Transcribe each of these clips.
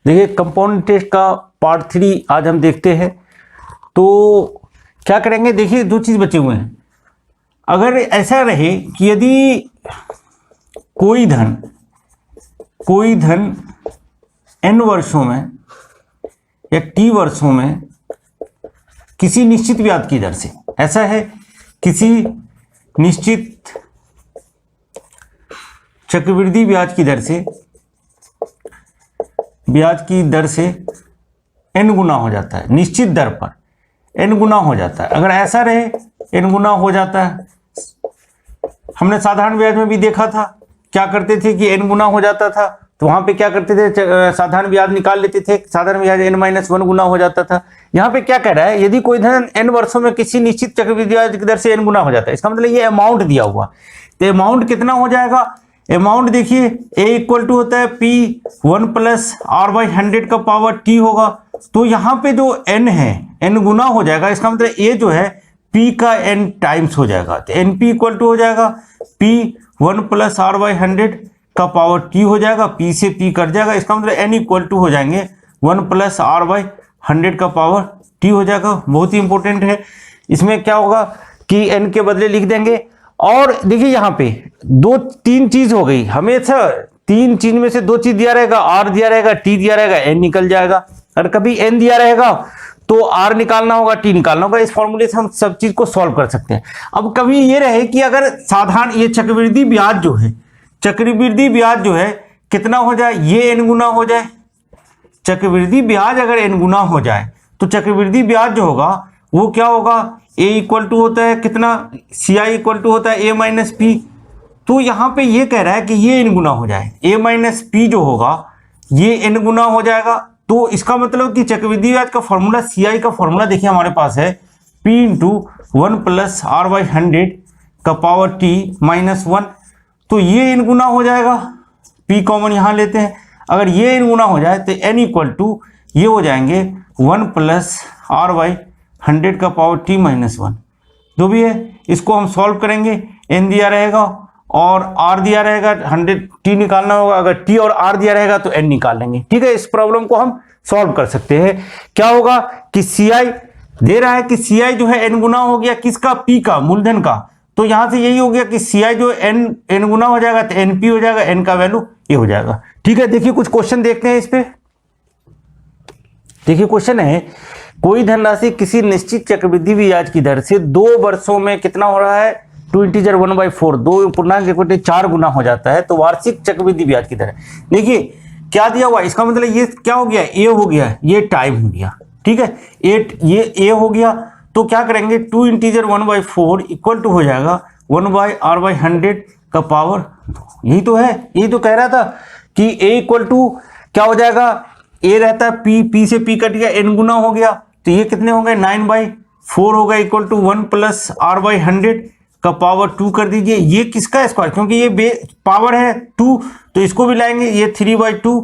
देखिए compound test का part 3 आज हम देखते हैं। तो क्या करेंगे, देखिए दो चीज़ बचे हुए हैं। अगर ऐसा रहे कि यदि कोई धन n वर्षों में या t वर्षों में किसी निश्चित ब्याज की दर से, ऐसा है किसी निश्चित चक्रवृद्धि ब्याज की दर से n गुना हो जाता है, निश्चित दर पर n गुना हो जाता है। अगर ऐसा रहे n गुना हो जाता है, हमने साधारण ब्याज में भी देखा था क्या करते थे कि n गुना हो जाता था तो वहां पे क्या करते थे, साधारण ब्याज निकाल लेते थे, साधारण ब्याज n-1 गुना हो जाता था। यहाँ पे क्या कह रहा है, यदि कोई धन n वर्षों में किसी निश्चित चक्रवृद्धि ब्याज की दर से n गुना हो जाता है, इसका मतलब ये अमाउंट दिया हुआ। तो अमाउंट कितना हो जाएगा, अमाउंट देखिए a इक्वल टू होता है P1 प्लस R/100 का पावर t होगा। तो यहाँ पे जो n है n गुना हो जाएगा, इसका मतलब a जो है p का n टाइम्स हो जाएगा। तो np इक्वल टू हो जाएगा P1 प्लस R/100 का पावर t हो जाएगा, p से p कट जाएगा, इसका मतलब n इक्वल टू हो जाएंगे 1 प्लस R/100 का पावर t हो जाएगा। बहुत ही इंपॉर्टेंट है। इसमें क्या होगा कि n के बदले लिख देंगे। और देखिए यहाँ पे तीन चीज हो गई, हमेशा तीन चीज में से दो चीज दिया रहेगा, r दिया रहेगा, t दिया रहेगा, n निकल जाएगा। अगर कभी n दिया रहेगा तो r निकालना होगा, t निकालना होगा। इस फॉर्मूले से हम सब चीज को सॉल्व कर सकते हैं। अब कभी ये रहे कि अगर साधारण ये चक्रवृद्धि ब्याज जो है कितना हो जाए, ये n गुना हो जाए। चक्रवृद्धि ब्याज अगर n गुना हो जाए तो चक्रवृद्धि ब्याज जो होगा वो क्या होगा, a इक्वल टू होता है कितना, ci इक्वल टू होता है a माइनस पी। तो यहाँ पे ये कह रहा है कि ये n गुना हो जाए, a माइनस पी जो होगा ये n गुना हो जाएगा। तो इसका मतलब कि चक्रवृद्धि ब्याज का फॉर्मूला ci का फॉर्मूला देखिए हमारे पास है p इंटू 1 प्लस R/100 का पावर t माइनस 1। तो ये n गुना हो जाएगा, p कॉमन यहाँ लेते हैं। अगर ये n गुना हो जाए तो n इक्वल टू ये हो जाएंगे 1 प्लस R/100 का पावर t माइनस 1। जो भी है इसको हम सॉल्व करेंगे, n दिया रहेगा और r दिया रहेगा, 100 t निकालना होगा। अगर t और r दिया रहेगा तो n निकाल लेंगे। ठीक है, इस प्रॉब्लम को हम सॉल्व कर सकते हैं। क्या होगा कि ci दे रहा है कि ci जो है n गुना हो गया किसका, p का, मूलधन का। तो यहां से यही हो गया कि ci जो n गुना हो जाएगा तो np हो जाएगा, n का वैल्यू ये हो जाएगा। ठीक है, देखिए कुछ क्वेश्चन देखते हैं इस पे। देखिए क्वेश्चन है, कोई धनराशि किसी निश्चित चक्रवृद्धि ब्याज की दर से 2 वर्षों में कितना हो रहा है, 2 इंटीजर 1/4 2 पूर्णांक 4 गुना हो जाता है तो वार्षिक चक्रवृद्धि ब्याज की दर है। देखिए क्या दिया हुआ, इसका मतलब ये क्या हो गया, ए हो गया, ये टाइम हो गया। ठीक है, ये ए हो गया। तो क्या करेंगे, 2 इंटीजर 1/4 इक्वल टू हो जाएगा 1/R/100 का पावर। यही तो है, यही तो कह रहा था कि a इक्वल टू क्या हो जाएगा, a रहता है p से p कट गया, n गुना हो गया। तो ये कितने हो गए, 9/4 हो गया इक्वल टू 1 प्लस R/100 का पावर 2 कर दीजिए। ये किसका स्क्वायर, क्योंकि ये पावर है 2 तो इसको भी लाएंगे, ये 3/2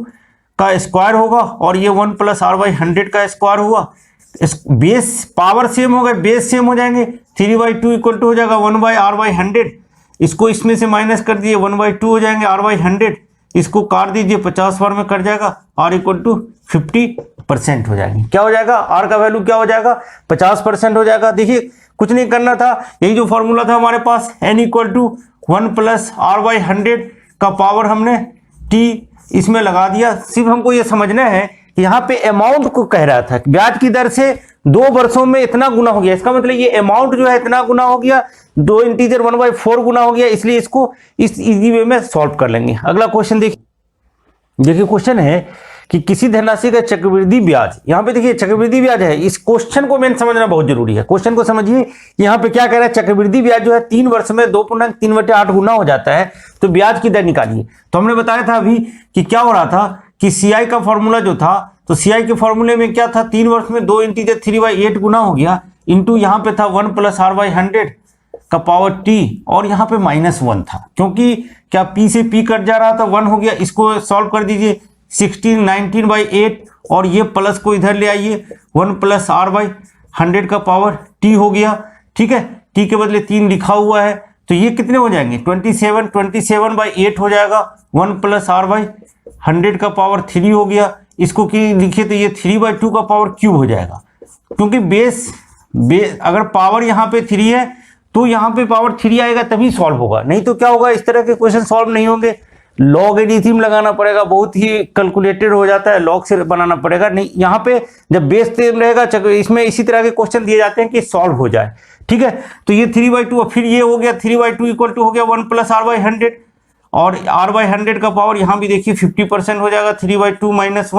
का स्क्वायर होगा और ये 1 प्लस R/100 का स्क्वायर हुआ। बेस पावर सेम हो गए, बेस सेम हो जाएंगे, 3/2 इक्वल टू हो जाएगा 1/R/100। इसको इसमें से माइनस कर दिए, 1/2 हो जाएंगे R/100। इसको काट दीजिए, 50 बार में कट जाएगा, R इक्वल टू 50% हो जाएंगे। क्या हो जाएगा, R का वैल्यू क्या हो जाएगा, 50% हो जाएगा। देखिए कुछ नहीं करना था, यही जो फॉर्मूला था हमारे पास, n equal to 1 plus R/100 का पावर हमने t इसमें लगा दिया। सिर्फ हमको ये समझना है कि यहाँ पे अमाउंट को कह रहा था, ब्याज की दर से 2 वर्षों में इतना गुना हो गया। इसका मतलब ये अमाउंट जो है इतना गुना हो गया, 2 इंटीजर 1/4 गुना हो गया, इसलिए इसको इस इजी वे में सॉल्व कर लेंगे। अगला क्वेश्चन देखिए क्वेश्चन है कि किसी धनराशि का चक्रवृद्धि ब्याज, यहाँ पे देखिए चक्रवृद्धि ब्याज है, इस क्वेश्चन को मेन समझना बहुत जरूरी है। क्वेश्चन को समझिए, यहाँ पे क्या कह रहा है, चक्रवृद्धि ब्याज जो है 3 वर्ष में 2.3/8 गुना हो जाता है तो ब्याज की दर निकालिए। तो हमने बताया था अभी कि क्या हो रहा था कि ci का फॉर्मूला जो था, तो ci के फॉर्मूले में क्या था, 3 वर्ष में 2 इंटीजर 3/8 गुना हो गया, इंटू यहाँ पे था 1 प्लस R/100 का पावर t और यहाँ पे -1 था, क्योंकि क्या p से p कट जा रहा था, 1 हो गया। इसको सॉल्व कर दीजिए, 19/8 और ये प्लस को इधर ले आइए, 1 प्लस R/100 का पावर t हो गया। ठीक है, t के बदले 3 लिखा हुआ है, तो ये कितने हो जाएंगे, 27/8 हो जाएगा, 1 प्लस R/100 का पावर 3 हो गया। इसको की लिखिए तो ये 3/2 का पावर क्यूब हो जाएगा, क्योंकि बेस अगर पावर यहाँ पे 3 है तो यहाँ पे पावर 3 आएगा तभी सॉल्व होगा, नहीं तो क्या होगा, इस तरह के क्वेश्चन सॉल्व नहीं होंगे। लॉगरिथम लगाना पड़ेगा, बहुत ही कैलकुलेटेड हो जाता है, लॉग से बनाना पड़ेगा। नहीं, यहाँ पे जब बेस सेम रहेगा, इसमें इसी तरह के क्वेश्चन दिए जाते हैं कि सॉल्व हो जाए, ठीक है। तो ये 3/2, फिर ये हो गया 3/2 इक्वल टू हो गया 1 + r/100, और r/100 का पावर यहाँ भी देखिए 50% हो जाएगा, 3/2 - 1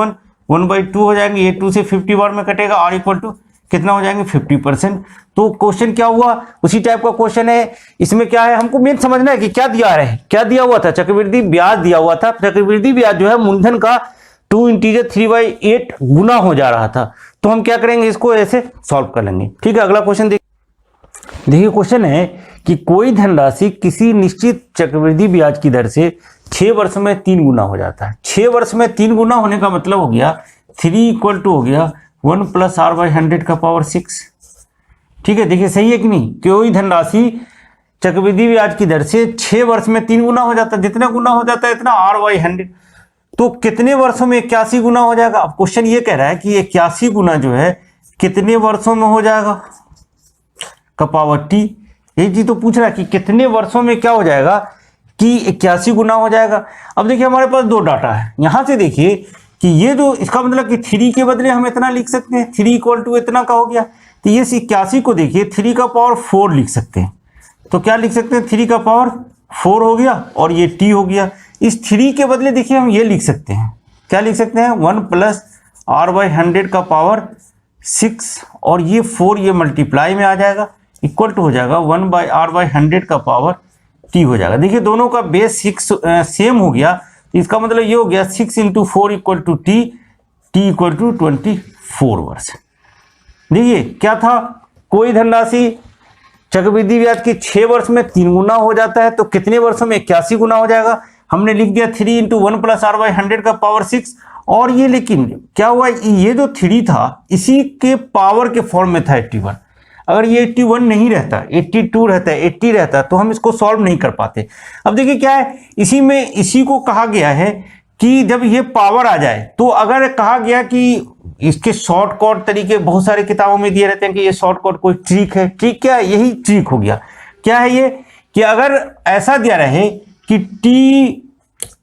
1/2 हो जाएंगे, ये 2 से 50 बार में कटेगा, r इक्वल टू कितना हो जाएंगे 50%। तो क्वेश्चन क्या हुआ, उसी टाइप का क्वेश्चन है। इसमें क्या है, हमको मेन समझना है कि क्या दिया है, क्या दिया हुआ था, चक्रवृद्धि ब्याज दिया हुआ था। चक्रवृद्धि ब्याज जो है मूलधन का 2 × 3/8 गुना हो जा रहा था। तो हम क्या करेंगे, इसको ऐसे सॉल्व कर लेंगे, ठीक है। अगला क्वेश्चन देखिए, क्वेश्चन है कि कोई धनराशि किसी निश्चित चक्रवृद्धि ब्याज की दर से 6 वर्ष में 3 गुना हो जाता है। 6 वर्ष में 3 गुना होने का मतलब हो गया 3 इक्वल टू हो गया 1 + r/100 का पावर 6, ठीक है। देखिए सही है कि नहीं, कोई धनराशि चक्रवृद्धि ब्याज की दर से 6 वर्ष में 3 गुना हो जाता है, जितना गुना हो जाता है इतना r/100, तो कितने वर्षों में 81 गुना हो जाएगा। अब क्वेश्चन ये कह रहा है कि 81 गुना जो है कितने वर्षों में हो जाएगा का पावर t, ये चीज तो पूछ रहा है कि कितने वर्षों में क्या हो जाएगा कि 81 गुना हो जाएगा। अब देखिए हमारे पास 2 डाटा है, यहां से देखिए कि ये जो इसका मतलब कि 3 के बदले हम इतना लिख सकते हैं, 3 इक्वल टू इतना का हो गया, तो ये 81 को देखिए 3 का पावर 4 लिख सकते हैं। तो क्या लिख सकते हैं, 3 का पावर 4 हो गया और ये t हो गया। इस 3 के बदले देखिए हम ये लिख सकते हैं, क्या लिख सकते हैं, 1 + r/100 का पावर 6 और ये 4 ये मल्टीप्लाई में आ जाएगा, इक्वल टू हो जाएगा 1/r/100 का पावर t हो जाएगा। देखिए दोनों का बेस 6 सेम हो गया, इसका मतलब ये हो गया 6 × 4 equal to t equal to 24 वर्ष। देखिए क्या था, कोई धनराशि चक्रवृद्धि ब्याज की 6 वर्ष में 3 गुना हो जाता है, तो कितने वर्षों में 81 गुना हो जाएगा। हमने लिख दिया 3 × 1 + r/100 का पावर 6, और ये लेकिन क्या हुआ, ये जो 3 था इसी के पावर के फॉर्म में था 81। अगर ये 81 नहीं रहता, 82 रहता, 80 रहता, तो हम इसको सॉल्व नहीं कर पाते। अब देखिए क्या है, इसी को कहा गया है कि जब ये पावर आ जाए, तो अगर कहा गया कि इसके शॉर्टकट तरीके बहुत सारे किताबों में दिए रहते हैं कि ये शॉर्टकट कोई ट्रिक है, ट्रिक क्या है, यही ट्रिक हो गया। क्या है ये कि अगर ऐसा दिया रहे कि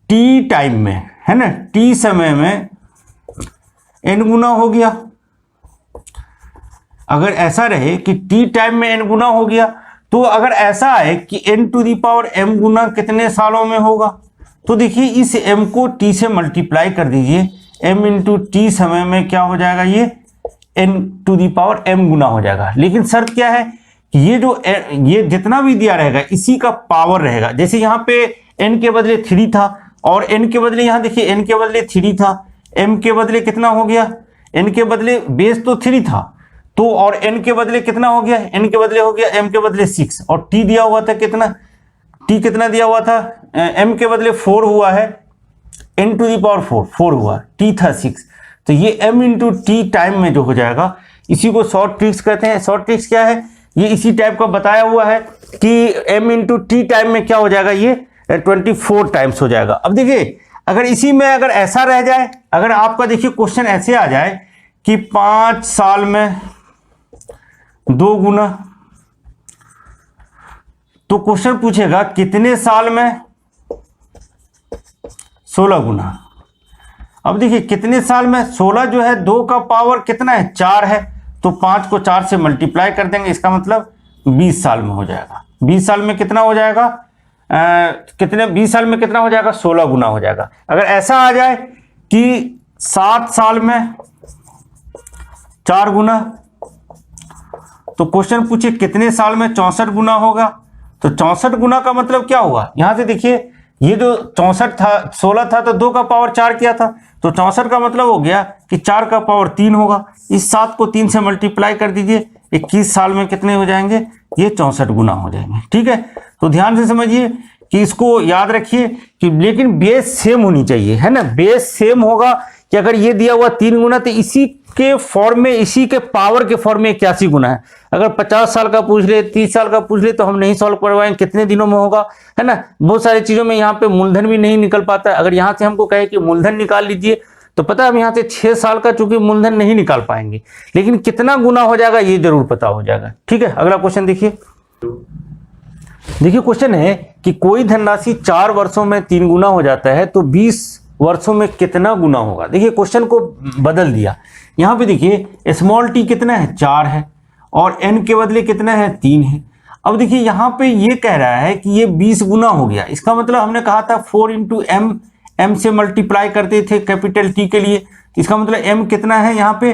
टी टाइम में है ना, टी समय में n गुना हो गया, अगर ऐसा रहे कि t टाइम में n गुना हो गया, तो अगर ऐसा है कि n⁻m गुना कितने सालों में होगा, तो देखिए इस m को t से मल्टीप्लाई कर दीजिए, m × t समय में क्या हो जाएगा, ये n⁻m गुना हो जाएगा। लेकिन शर्त क्या है कि ये जितना भी दिया रहेगा इसी का पावर रहेगा। जैसे यहाँ पे n के बदले 3 था और n के बदले यहाँ देखिए n के बदले 3 था, m के बदले कितना हो गया, n के बदले बेस तो 3 था, तो और n के बदले कितना हो गया, n के बदले हो गया m के बदले 6, और t दिया हुआ था कितना, t कितना दिया हुआ था, m के बदले 4 हुआ है, n⁻4 4 हुआ, t था 6, तो ये m × t टाइम में जो हो जाएगा, इसी को शॉर्ट ट्रिक्स कहते हैं। शॉर्ट ट्रिक्स क्या है, ये इसी टाइप का बताया हुआ है कि m × t टाइम में क्या हो जाएगा, ये 24 टाइम्स हो जाएगा। अब देखिए अगर इसी में अगर ऐसा रह जाए, अगर आपका देखिए क्वेश्चन ऐसे आ जाए कि 5 साल में 2 गुना, तो क्वेश्चन पूछेगा कितने साल में 16 गुना। अब देखिए कितने साल में 16 जो है 2 का पावर कितना है 4 है, तो 5 को 4 से मल्टीप्लाई कर देंगे, इसका मतलब 20 साल में हो जाएगा। 20 साल में कितना हो जाएगा, 20 साल में कितना हो जाएगा, 16 गुना हो जाएगा। अगर ऐसा आ जाए कि 7 साल में 4 गुना, तो क्वेश्चन पूछे कितने साल में 64 गुना होगा, तो 64 गुना का मतलब क्या होगा, यहां से देखिए ये जो 64 था 16 था तो 2 का पावर 4 किया था, तो 64 का मतलब हो गया कि 4 का पावर 3 होगा। इस 7 को 3 से मल्टीप्लाई कर दीजिए, 21 साल में कितने हो जाएंगे, ये 64 गुना हो जाएंगे। ठीक है, तो ध्यान से समझिए कि इसको याद रखिए कि लेकिन बेस सेम होनी चाहिए, है ना। बेस सेम होगा कि अगर ये दिया हुआ 3 गुना तो इसी के फॉर्म में, इसी के पावर के फॉर्म में 81 गुना है। अगर 50 साल का पूछ ले, 30 साल का पूछ ले तो हम नहीं सॉल्व करवाएंगे, कितने दिनों में होगा, है ना। बहुत सारी चीजों में यहाँ पे मूलधन भी नहीं निकल पाता है। अगर यहाँ से हमको कहे कि मूलधन निकाल लीजिए तो पता है हम यहाँ से 6 साल का चूंकि मूलधन नहीं निकाल पाएंगे, लेकिन कितना गुना हो जाएगा ये जरूर पता हो जाएगा। ठीक है, अगला क्वेश्चन देखिए। देखिए क्वेश्चन है कि कोई धनराशि 4 वर्षों में 3 गुना हो जाता है तो 20 वर्षों में कितना गुना होगा। देखिए क्वेश्चन को बदल दिया। यहाँ पे देखिए स्मॉल टी कितना है 4 है और n के बदले कितना है 3 है। अब देखिए यहाँ पे ये कह रहा है कि ये 20 गुना हो गया। इसका मतलब हमने कहा था 4 इंटू m से मल्टीप्लाई करते थे कैपिटल T के लिए। इसका मतलब m कितना है, यहाँ पे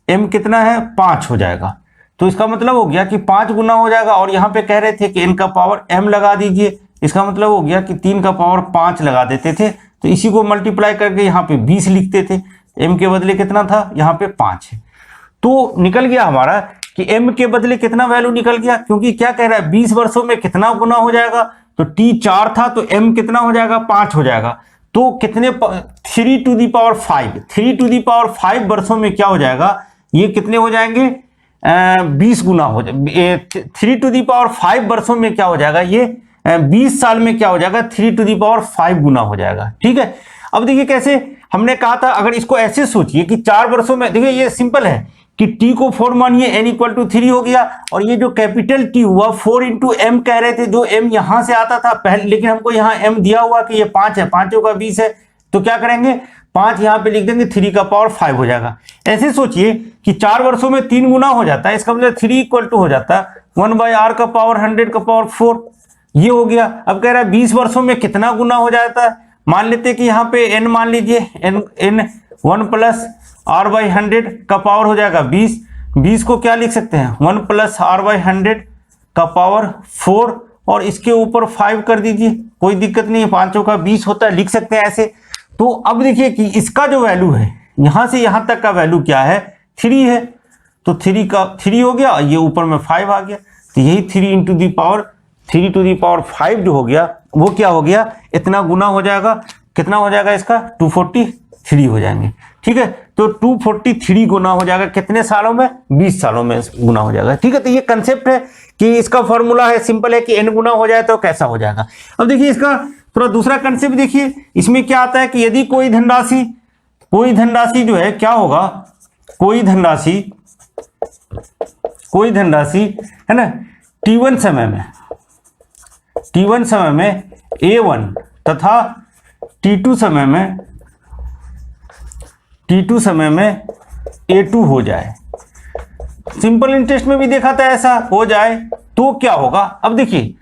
m कितना है 5 हो जाएगा। तो इसका मतलब हो गया कि 5 गुना हो जाएगा। और यहाँ पे कह रहे थे कि n का पावर m लगा दीजिए, इसका मतलब हो गया कि 3 का पावर 5 लगा देते थे। तो इसी को मल्टीप्लाई करके यहाँ पे 20 लिखते थे। m के बदले कितना था, यहाँ पे 5 है। तो निकल गया हमारा कि m के बदले कितना वैल्यू निकल गया, क्योंकि क्या कह रहा है 20 वर्षों में कितना गुना हो जाएगा। तो t 4 था तो m कितना हो जाएगा 5 हो जाएगा। तो कितने 3 to the power 5, 3 to the power 5 वर्षों में क्या हो जाएगा, ये कितने हो जाएंगे 20 गुना हो जाए। 3 टू दी पावर 5 वर्षों में क्या हो जाएगा, ये 20 साल में क्या हो जाएगा 3 टू दी पावर 5 गुना हो जाएगा। ठीक है, अब देखिए कैसे हमने कहा था, अगर इसको ऐसे सोचिए कि 4 वर्षों में, देखिए ये सिंपल है कि t को 4 मानिए n इक्वल टू 3 हो गया। और ये जो कैपिटल T हुआ 4 इंटू m कह रहे थे, जो m यहां से आता था पहले, लेकिन हमको यहाँ m दिया हुआ कि ये 5 है, 5 का 20 है। तो क्या करेंगे 5 यहाँ पे लिख देंगे, 3 का पावर 5 हो जाएगा। ऐसे सोचिए कि 4 वर्षों में 3 गुना हो जाता है, इसका मतलब 3 इक्वल टू हो जाता है 1/r का पावर 100 का पावर 4, ये हो गया। अब कह रहा है 20 वर्षों में कितना गुना हो जाता है। मान लेते हैं कि यहाँ पे n मान लीजिए n 1 प्लस r/100 का पावर हो जाएगा 20। 20 को क्या लिख सकते हैं 1 प्लस r/100 का पावर 4 और इसके ऊपर 5 कर दीजिए, कोई दिक्कत नहीं है, 5 का 20 होता है, लिख सकते हैं ऐसे। तो अब देखिए कि इसका जो वैल्यू है यहां से यहां तक का वैल्यू क्या है 3 है। तो 3 का 3 हो गया, ये ऊपर में 5 आ गया। तो यही 3 into the power 3 to the power 5 जो हो गया वो क्या हो गया, इतना गुना हो जाएगा। कितना हो जाएगा इसका 243 हो जाएंगे। ठीक है, तो 243 गुना हो जाएगा कितने सालों में, 20 सालों में गुना हो जाएगा। ठीक है, तो ये कंसेप्ट है कि इसका फॉर्मूला है, सिंपल है कि n गुना हो जाए तो कैसा हो जाएगा। अब देखिए इसका थोड़ा दूसरा कंसेप्ट देखिए, इसमें क्या आता है कि यदि कोई धनराशि जो है क्या होगा, कोई धनराशि है ना t1 समय में a1 तथा t2 समय में a2 हो जाए। सिंपल इंटरेस्ट में भी देखा था ऐसा हो जाए तो क्या होगा। अब देखिए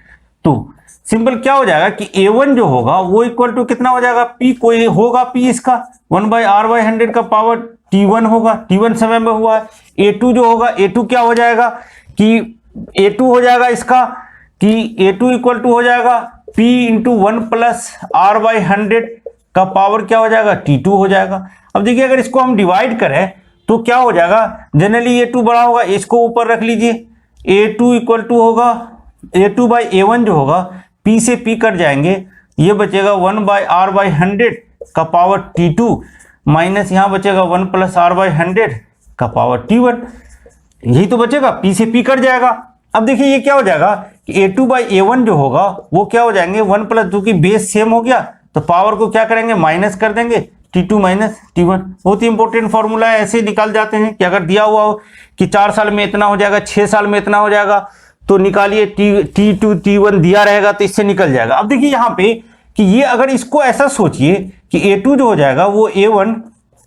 तो सिंपल क्या हो जाएगा कि a1 जो होगा वो इक्वल टू कितना हो जाएगा p, कोई होगा p इसका 1/r/100 का पावर t1 होगा, t1 समय में हुआ है। a2 जो होगा, a2 क्या हो जाएगा कि a2 हो जाएगा इसका कि a2 इक्वल टू हो जाएगा p इंटू 1 प्लस r/100 का पावर क्या हो जाएगा t2 हो जाएगा। अब देखिए अगर इसको हम डिवाइड करें तो क्या हो जाएगा, जनरली a2 बड़ा होगा, इसको ऊपर रख लीजिए, a2 इक्वल टू होगा a2 बाई a1 जो होगा p से p कट जाएंगे, ये बचेगा 1/r/100 का पावर t2 माइनस यहाँ बचेगा 1 प्लस r/100 का पावर t1, यही तो बचेगा, p से p कट जाएगा। अब देखिए ये क्या हो जाएगा कि a2 बाई a1 जो होगा वो क्या हो जाएंगे 1 प्लस, जो कि बेस सेम हो गया तो पावर को क्या करेंगे माइनस कर देंगे, t2 माइनस t1। बहुत ही इंपॉर्टेंट फॉर्मूला है, ऐसे निकाल जाते हैं कि अगर दिया हुआ हो कि 4 साल में इतना हो जाएगा, 6 साल में इतना हो जाएगा, तो निकालिए t2 t1 दिया रहेगा तो इससे निकल जाएगा। अब देखिए यहाँ पे कि ये अगर इसको ऐसा सोचिए कि a2 जो हो जाएगा वो a1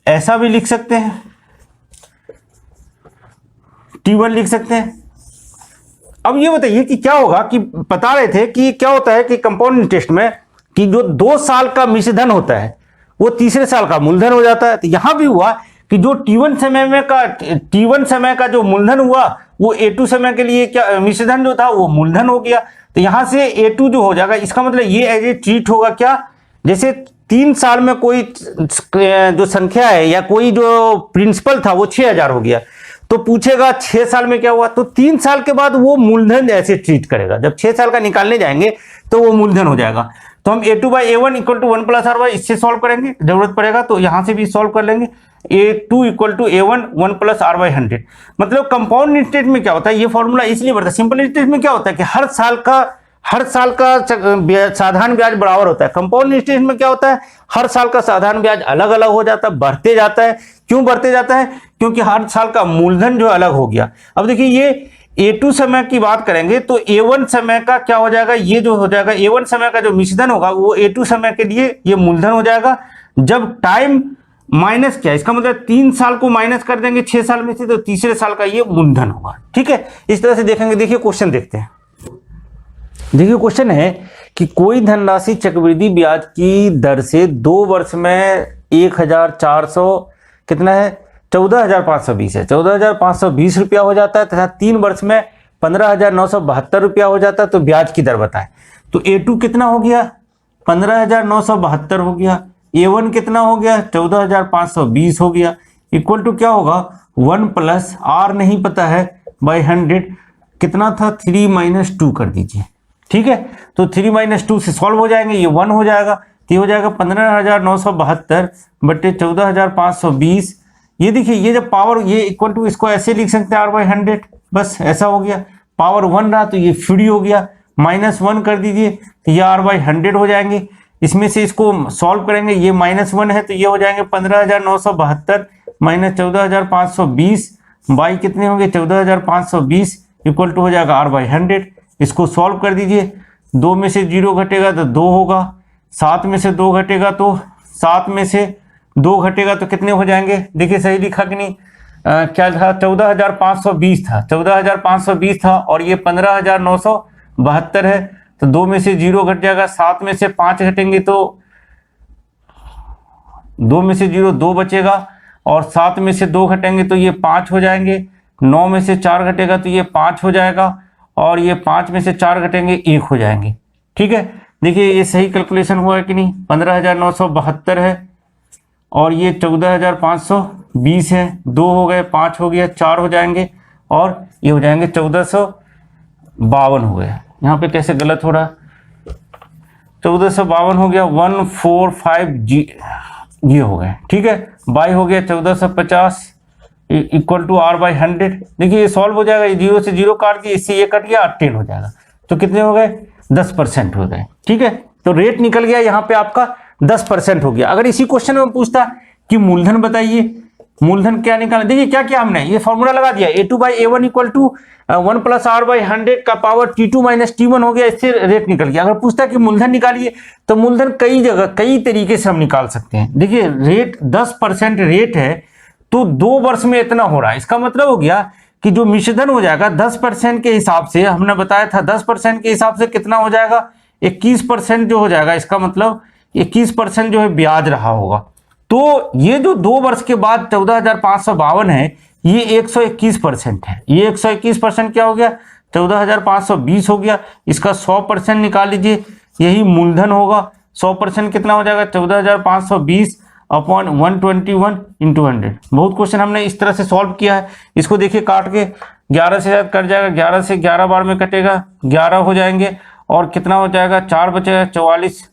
ऐसा भी लिख सकते हैं, t1 लिख सकते हैं। अब ये बताइए कि क्या होगा, कि बता रहे थे कि क्या होता है कि कंपाउंड इंटरेस्ट में कि जो 2 साल का मिश्रधन होता है वो तीसरे साल का मूलधन हो जाता है। तो यहां भी हुआ कि जो t1 समय का जो मूलधन हुआ वो a2 समय के लिए क्या मिश्रधन जो था वो मूलधन हो गया। तो यहां से a2 जो हो जाएगा, इसका मतलब ये एज ए ट्रीट होगा क्या, जैसे 3 साल में कोई जो संख्या है या कोई जो प्रिंसिपल था वो 6000 हो गया, तो पूछेगा 6 साल में क्या हुआ, तो 3 साल के बाद वो मूलधन ऐसे ट्रीट करेगा। जब 6 साल का निकालने जाएंगे तो वो मूलधन हो जाएगा। तो हम a2 by a1 equal to 1 plus r/, इससे सॉल्व करेंगे, जरूरत पड़ेगा तो यहां से भी सॉल्व कर लेंगे। a2 equal to a1 1 plus r/100। मतलब कंपाउंड इंटरेस्ट में क्या होता है, ये फॉर्मूला इसलिए बढ़ता है। सिंपल इंटरेस्ट में क्या होता है कि हर साल का साधारण ब्याज बराबर होता है। कंपाउंड इंटरेस्ट में क्या होता है, हर साल का साधारण ब्याज अलग अलग हो जाता है, बढ़ते जाता है। क्यों बढ़ते जाता है, क्योंकि हर साल का मूलधन जो अलग हो गया। अब देखिए ये A2 समय की बात करेंगे तो A1 समय का क्या हो जाएगा, ये जो हो जाएगा A1 समय का जो मिश्रधन होगा वो A2 समय के लिए ये मूलधन हो जाएगा। जब टाइम माइनस क्या, इसका मतलब 3 साल को माइनस कर देंगे 6 साल में से, तो तीसरे साल का ये मूलधन होगा। ठीक है, इस तरह से देखेंगे। देखिए क्वेश्चन देखते हैं। देखिए क्वेश्चन है कि कोई धनराशि चक्रवृद्धि ब्याज की दर से 2 वर्ष में 1400 कितना है 14,520 है, 14,520 रुपया हो जाता है तथा 3 वर्ष में 15,972 रुपया हो जाता है। तो ब्याज की दर बताएं। तो A2 कितना हो गया 15,972 हो गया, A1 कितना हो गया 14,520 हो गया, इक्वल टू क्या होगा 1 प्लस R नहीं पता है बाई 100 कितना था 3 - 2 कर दीजिए। ठीक है, तो 3 - 2 से सॉल्व हो जाएंगे, ये 1 हो जाएगा, तो ये हो जाएगा 15,972 बटे 14,520। ये देखिए ये जब पावर ये इक्वल टू इसको ऐसे लिख सकते हैं R/100, बस ऐसा हो गया। पावर 1 रहा तो ये फ्री हो गया, -1 कर दीजिए तो ये R/100 हो जाएंगे। इसमें से इसको सॉल्व करेंगे, ये -1 है तो ये हो जाएंगे 15,972 - 14,520 बाई कितने होंगे 14,520 इक्वल टू हो जाएगा R/100। इसको सॉल्व कर दीजिए, 2 में से 0 घटेगा तो 2 होगा, 7 में से 2 घटेगा तो 7 में से 2 घटेगा तो कितने हो जाएंगे। देखिए सही लिखा कि नहीं, क्या था 14,520 था, 14,520 था और ये 15,972 है, तो 2 में से 0 घट जाएगा, 7 में से 5 घटेंगे तो 2 में से 0 2 बचेगा और 7 में से 2 घटेंगे तो ये 5 हो जाएंगे, 9 में से 4 घटेगा तो ये 5 हो जाएगा और ये 5 में से 4 घटेंगे 1 हो जाएंगे। ठीक है, देखिए ये सही कैलकुलेशन हुआ है कि नहीं, 15,972 है और ये 14,520 है, 2 हो गए 5 हो गया 4 हो जाएंगे और ये हो जाएंगे 1452 हो गए। यहाँ पे कैसे गलत हो रहा, 1452 हो गया, 145 ये हो गए। ठीक है, बाई हो गया 1450 इक्वल टू R/100। देखिए ये सॉल्व हो जाएगा, 0 से 0 काट दिए, इससे ये कट गया 18 हो जाएगा, तो कितने हो गए 10% हो गए। ठीक है, तो रेट निकल गया यहाँ पे आपका 10% हो गया। अगर इसी क्वेश्चन में पूछता कि मूलधन बताइए, मूलधन क्या निकालना, देखिए क्या किया हमने, ये फॉर्मूला लगा दिया A2/A1 equal to 1 plus R/100 का पावर T2 - T1 हो गया, इससे रेट निकल गया। अगर पूछता कि मूलधन निकालिए तो मूलधन कई जगह कई तरीके से हम निकाल सकते हैं। देखिए रेट 10% रेट है तो 2 वर्ष में इतना हो रहा है, इसका मतलब हो गया कि जो मिश्रधन हो जाएगा 10% के हिसाब से, हमने बताया था 10% के हिसाब से कितना हो जाएगा 21% जो हो जाएगा, इसका मतलब 21% जो है ब्याज रहा होगा। तो ये जो 2 वर्ष के बाद 14,552 है ये 121% है, ये 121% क्या हो गया 14,520 हो गया। इसका 100% निकाल लीजिए, यही मूलधन होगा। 100% कितना हो जाएगा 14,520 अपॉन 121 इंटू 100। बहुत क्वेश्चन हमने इस तरह से सॉल्व किया है। इसको देखिए काट के 11 से कट जाएगा, 11 से 11 बार में कटेगा 11 हो जाएंगे और कितना हो जाएगा 4 बचेगा 44,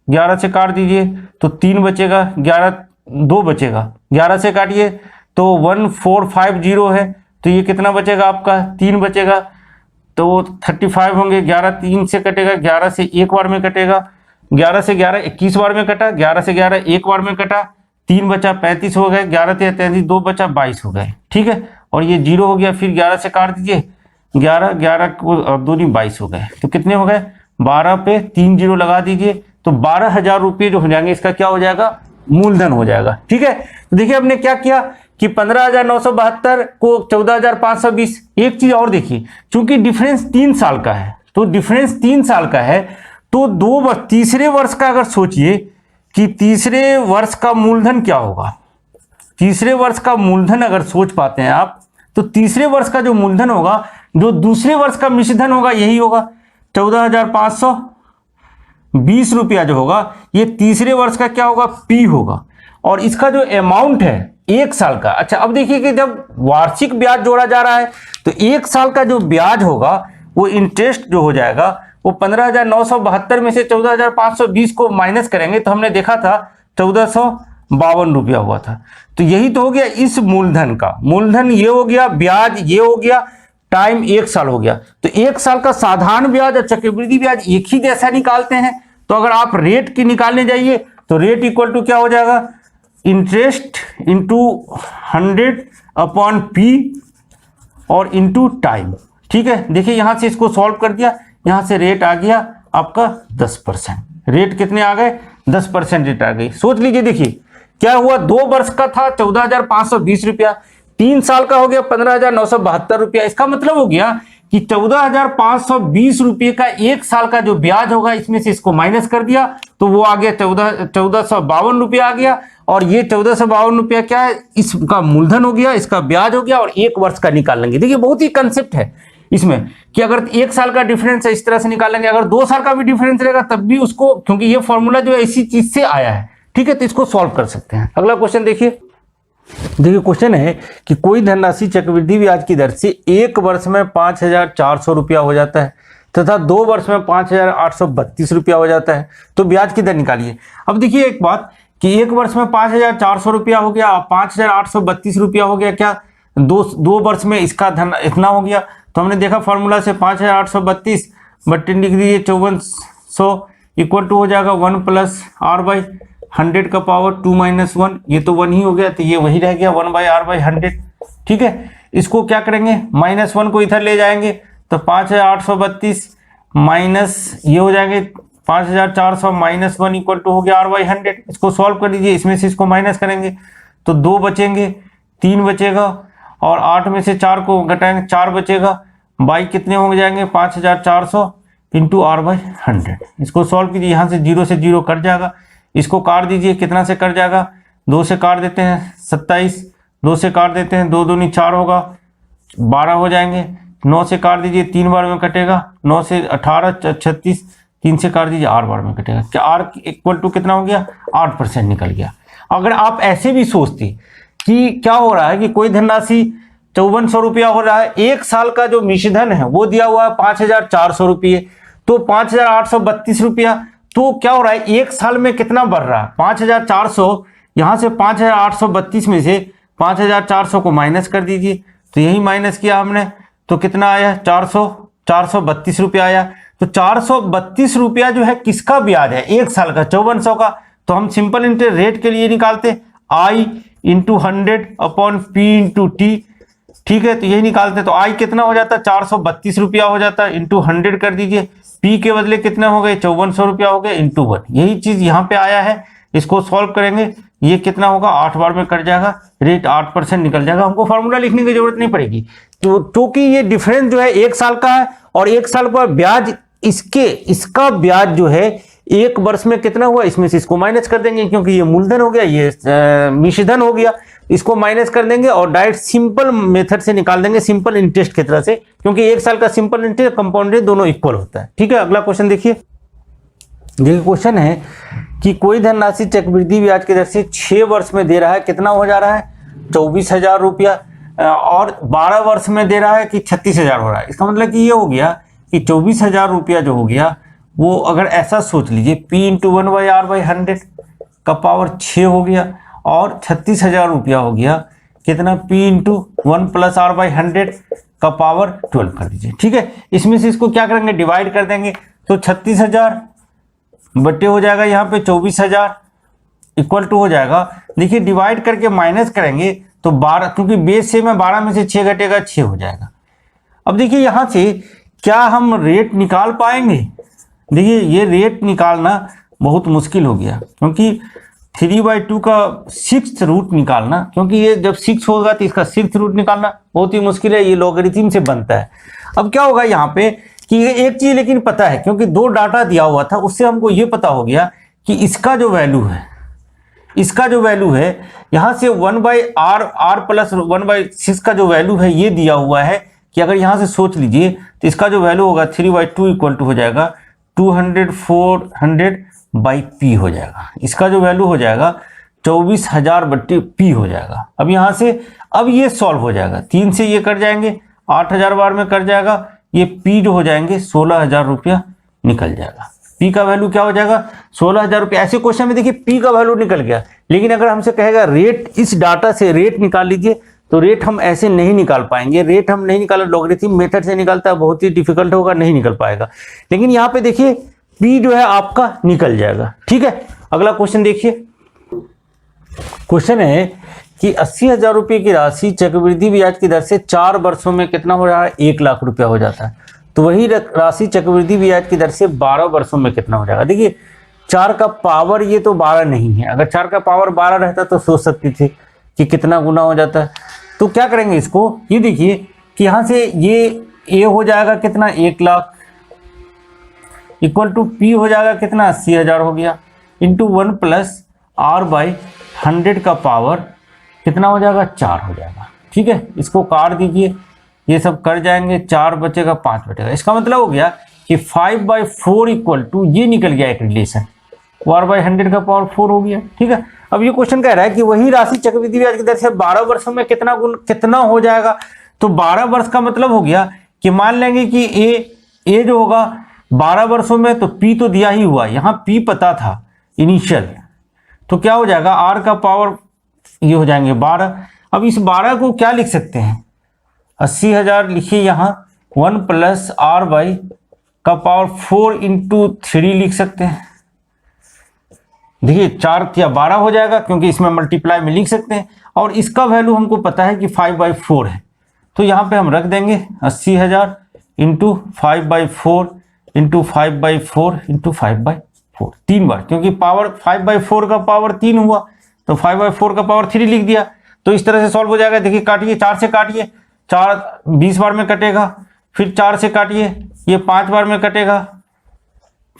11 से काट दीजिए तो 3 बचेगा, 11 2 बचेगा, 11 से काटिए तो 1450 है, तो ये कितना बचेगा आपका 3 बचेगा तो 35 होंगे, 11 3 से कटेगा, 11 से 1 बार में कटेगा, 11 से 11 21 बार में कटा, 11 से 11 1 बार में कटा, 3 बचा 35 हो गए, 11 से 33 2 बचा 22 हो गए। ठीक है, और ये 0 हो गया, फिर 11 से काट दीजिए 11 11 को 2 × 22 हो गए, तो कितने हो गए 12 पे 3 0 लगा दीजिए तो 12,000 रुपये जो हो जाएंगे इसका क्या हो जाएगा मूलधन हो जाएगा। ठीक है, तो देखिए हमने क्या किया कि 15,972 को 14,520। एक चीज और देखिए, चूंकि डिफरेंस 3 साल का है, तो डिफरेंस 3 साल का है तो 2 वर्ष तीसरे वर्ष का अगर सोचिए कि तीसरे वर्ष का मूलधन क्या होगा, तीसरे वर्ष का मूलधन अगर सोच पाते हैं आप तो तीसरे वर्ष का जो मूलधन होगा जो दूसरे वर्ष का मिश्रधन होगा यही होगा 14,520 रुपया जो होगा ये तीसरे वर्ष का क्या होगा पी होगा, और इसका जो अमाउंट है 1 साल का। अच्छा अब देखिए कि जब वार्षिक ब्याज जोड़ा जा रहा है तो 1 साल का जो ब्याज होगा वो इंटरेस्ट जो हो जाएगा वो 15,972 में से 14,520 को माइनस करेंगे तो हमने देखा था 1452 रुपया हुआ था। तो यही तो हो गया इस मूलधन का, मूलधन ये हो गया, ब्याज ये हो गया, टाइम 1 साल हो गया। तो 1 साल का साधारण ब्याज और चक्रवृद्धि ब्याज एक ही जैसा निकालते हैं। तो अगर आप रेट की निकालने जाइए तो रेट इक्वल टू क्या हो जाएगा, इंटरेस्ट इंटू 100 अपॉन पी और इंटू टाइम। ठीक है, देखिए यहां से इसको सॉल्व कर दिया, यहां से रेट आ गया आपका 10%। रेट कितने आ गए, 10% रेट आ गई। सोच लीजिए, देखिए क्या हुआ, 2 वर्ष का था 14,520 रुपया, 3 साल का हो गया 15,972 रुपया। इसका मतलब हो गया कि 14,520 रुपये का 1 साल का जो ब्याज होगा, इसमें से इसको माइनस कर दिया तो वो आ गया 1452 रुपया आ गया। और ये 1452 रुपया क्या है, इसका मूलधन हो गया, इसका ब्याज हो गया, और 1 वर्ष का निकाल लेंगे। देखिए बहुत ही कंसेप्ट है इसमें कि अगर 1 साल का डिफरेंस है इस तरह से निकालेंगे, अगर 2 साल का भी डिफरेंस रहेगा तब भी उसको, क्योंकि ये फॉर्मूला जो है इसी चीज से आया है। ठीक है, तो इसको सॉल्व कर सकते हैं। अगला क्वेश्चन देखिए, क्वेश्चन है कि कोई धनराशि चक्रवृद्धि ब्याज की दर से 1 वर्ष में 5,400 रुपया हो जाता है तथा 2 वर्ष में 5,832 रुपया हो जाता है, तो ब्याज की दर निकालिए। अब देखिए एक बात कि 1 वर्ष में 5,400 रुपया हो गया, 5,832 रुपया हो गया, क्या दो वर्ष में इसका धन इतना हो गया। तो हमने देखा फॉर्मूला से 5,832 बट्टे लिख दीजिए 5400 इक्वल टू हो जाएगा 1 प्लस आर बाई 100 का पावर 2 माइनस 1, ये तो 1 ही हो गया, तो ये वही रह गया 1 बाई आर बाई 100। ठीक है, इसको क्या करेंगे, -1 को इधर ले जाएंगे तो 5,832 माइनस ये हो जाएंगे 5,400 माइनस 1 इक्वल टू हो गया आर बाई 100। इसको सॉल्व कर दीजिए, इसमें से इसको माइनस करेंगे तो 2 बचेंगे, 3 बचेगा, और 8 में से 4 को घटाएंगे 4 बचेगा, बाई कितने हो जाएंगे 5,400 इंटू आर बाई 100। इसको सॉल्व कीजिए, यहाँ से 0 से 0 कट जाएगा, इसको काट दीजिए, कितना से कट जाएगा, 2 से काट देते हैं 27, 2 से काट देते हैं 2 दूनी 4 होगा 12 हो जाएंगे, 9 से काट दीजिए 3 बार में कटेगा, 9 से 18 36, 3 से काट दीजिए 8 बार में कटेगा। क्या आर इक्वल टू कितना हो गया, 8% निकल गया। अगर आप ऐसे भी सोचते कि क्या हो रहा है कि कोई धनराशि 5400 रुपया हो रहा है, 1 साल का जो मिश्रधन है वो दिया हुआ है 5,400 रुपये, तो 5,832 रुपया, तो क्या हो रहा है 1 साल में कितना बढ़ रहा है 5,400, यहाँ से 5,832 में से 5,400 को माइनस कर दीजिए, तो यही माइनस किया हमने, तो कितना आया 432 रुपया आया। तो 432 रुपया जो है किसका ब्याज है, 1 साल का 5400 का। तो हम सिंपल इंटरेस्ट रेट के लिए निकालते I into 100 upon P into T. ठीक है, तो यही निकालते, तो आई कितना हो जाता है 432 रुपया हो जाता है, इंटू 100 कर दीजिए, पी के बदले कितने हो गए 5400 रुपया हो गए, इंटू 1। यही चीज यहाँ पे आया है, इसको सॉल्व करेंगे, ये कितना होगा 8 बार में कट जाएगा, रेट 8% निकल जाएगा। हमको फॉर्मूला लिखने की जरूरत नहीं पड़ेगी, तो क्योंकि ये डिफरेंस जो है 1 साल का है, और 1 साल पर ब्याज इसका ब्याज जो है 1 वर्ष में कितना हुआ, इसमें से इसको माइनस कर देंगे, क्योंकि ये मूलधन हो गया, ये मिश्रधन हो गया, इसको माइनस कर देंगे और डायरेक्ट सिंपल मेथड से निकाल देंगे, सिंपल इंटरेस्ट की तरह से, क्योंकि 1 साल का सिंपल इंटरेस्ट कंपाउंड इंटरेस्ट दोनों इक्वल होता है। ठीक है, अगला क्वेश्चन देखिए। क्वेश्चन है कि कोई धनराशि चक्रवृद्धि ब्याज की दर से 6 वर्ष में दे रहा है, कितना हो जा रहा है 24,000 रुपया, और 12 वर्ष में दे रहा है कि 36,000 हो रहा है। इसका मतलब कि ये हो गया कि 24,000 रुपया जो हो गया वो, अगर ऐसा सोच लीजिए, P into 1 by R by 100 का पावर 6 हो गया, और 36,000 रुपया हो गया कितना, P into 1 plus R by 100 का पावर 12 कर दीजिए। ठीक है, इसमें से इसको क्या करेंगे, डिवाइड कर देंगे, तो 36,000 बट्टे हो जाएगा यहाँ पे 24,000 इक्वल टू हो जाएगा, देखिए डिवाइड करके माइनस करेंगे तो 12, क्योंकि बेस से में 12 में से 6 घटेगा 6 हो जाएगा। अब देखिए यहाँ से क्या हम रेट निकाल पाएंगे, देखिए ये रेट निकालना बहुत मुश्किल हो गया, क्योंकि 3/2 का 6th रूट निकालना, क्योंकि ये जब 6 होगा तो इसका 6th रूट निकालना बहुत ही मुश्किल है, ये लॉगरिथम से बनता है। अब क्या होगा यहाँ पे कि एक चीज लेकिन पता है, क्योंकि 2 डाटा दिया हुआ था, उससे हमको ये पता हो गया कि इसका जो वैल्यू है यहाँ से 1 बाई आर प्लस 1/6 का जो वैल्यू है ये दिया हुआ है, कि अगर यहाँ से सोच लीजिए तो इसका जो वैल्यू होगा 3/2 इक्वल टू हो जाएगा 200/400 बाई पी हो जाएगा। इसका जो वैल्यू हो जाएगा 24,000 बट्टे पी हो जाएगा। अब यहाँ से अब ये सॉल्व हो जाएगा, 3 से ये कट जाएंगे, 8,000 बार में कट जाएगा, ये पी जो हो जाएंगे 16,000 रुपया निकल जाएगा। पी का वैल्यू क्या हो जाएगा 16,000 रुपया। ऐसे क्वेश्चन में देखिए पी का वैल्यू निकल गया, लेकिन अगर हमसे कहेगा रेट, इस डाटा से रेट निकाल लीजिए, तो रेट हम ऐसे नहीं निकाल पाएंगे, रेट हम नहीं निकाल, लॉगरिथम मेथड से निकालता है, बहुत ही डिफिकल्ट होगा, नहीं निकल पाएगा। लेकिन यहाँ पे देखिए पी जो है आपका निकल जाएगा। ठीक है, अगला क्वेश्चन देखिए। क्वेश्चन है कि 80,000 रुपये की राशि चक्रवृद्धि ब्याज की दर से 4 वर्षों में कितना हो रहा है, 1 लाख रुपया हो जाता है। तो वही राशि चक्रवृद्धि ब्याज की दर से 12 वर्षों में कितना हो जाएगा। देखिए 4 का पावर ये तो 12 नहीं है, अगर 4 का पावर 12 रहता तो सोच सकते थे कि कितना गुना हो जाता है। तो क्या करेंगे इसको, ये देखिए कि यहाँ से ये हो जाएगा कितना, 1 लाख इक्वल टू पी हो जाएगा कितना, 80,000 हो गया, इंटू 1 प्लस आर बाई 100 का पावर कितना हो जाएगा, 4 हो जाएगा। ठीक है, इसको काट दीजिए, ये सब कर जाएंगे, 4 बचेगा 5 बचेगा। इसका मतलब हो गया कि 5/4 इक्वल टू ये निकल गया एक रिलेशन, आर बाई 100 का पावर 4 हो गया। ठीक है, अब ये क्वेश्चन कह रहा है कि वही राशि चक्रवृद्धि ब्याज की दर से 12 वर्षों में कितना हो जाएगा। तो 12 वर्ष का मतलब हो गया कि मान लेंगे कि ए जो होगा 12 वर्षों में, तो पी तो दिया ही हुआ, यहाँ पी पता था इनिशियल, तो क्या हो जाएगा आर का पावर ये हो जाएंगे 12। अब इस 12 को क्या लिख सकते हैं, 80,000 लिखिए यहाँ, 1 प्लस आर बाई का पावर 4 इंटू 3 लिख सकते हैं। देखिए 4 या 12 हो जाएगा, क्योंकि इसमें मल्टीप्लाई में लिख सकते हैं, और इसका वैल्यू हमको पता है कि 5/4 है, तो यहाँ पे हम रख देंगे 80,000 इंटू 5/4 इंटू 5/4 इंटू 5/4, 3 बार, क्योंकि पावर 5/4 का पावर 3 हुआ, तो 5/4 का पावर 3 लिख दिया। तो इस तरह से सॉल्व हो जाएगा। देखिए काटिए, 4 से काटिए, 4 20 बार में कटेगा, फिर 4 से काटिए, ये 5 बार में कटेगा,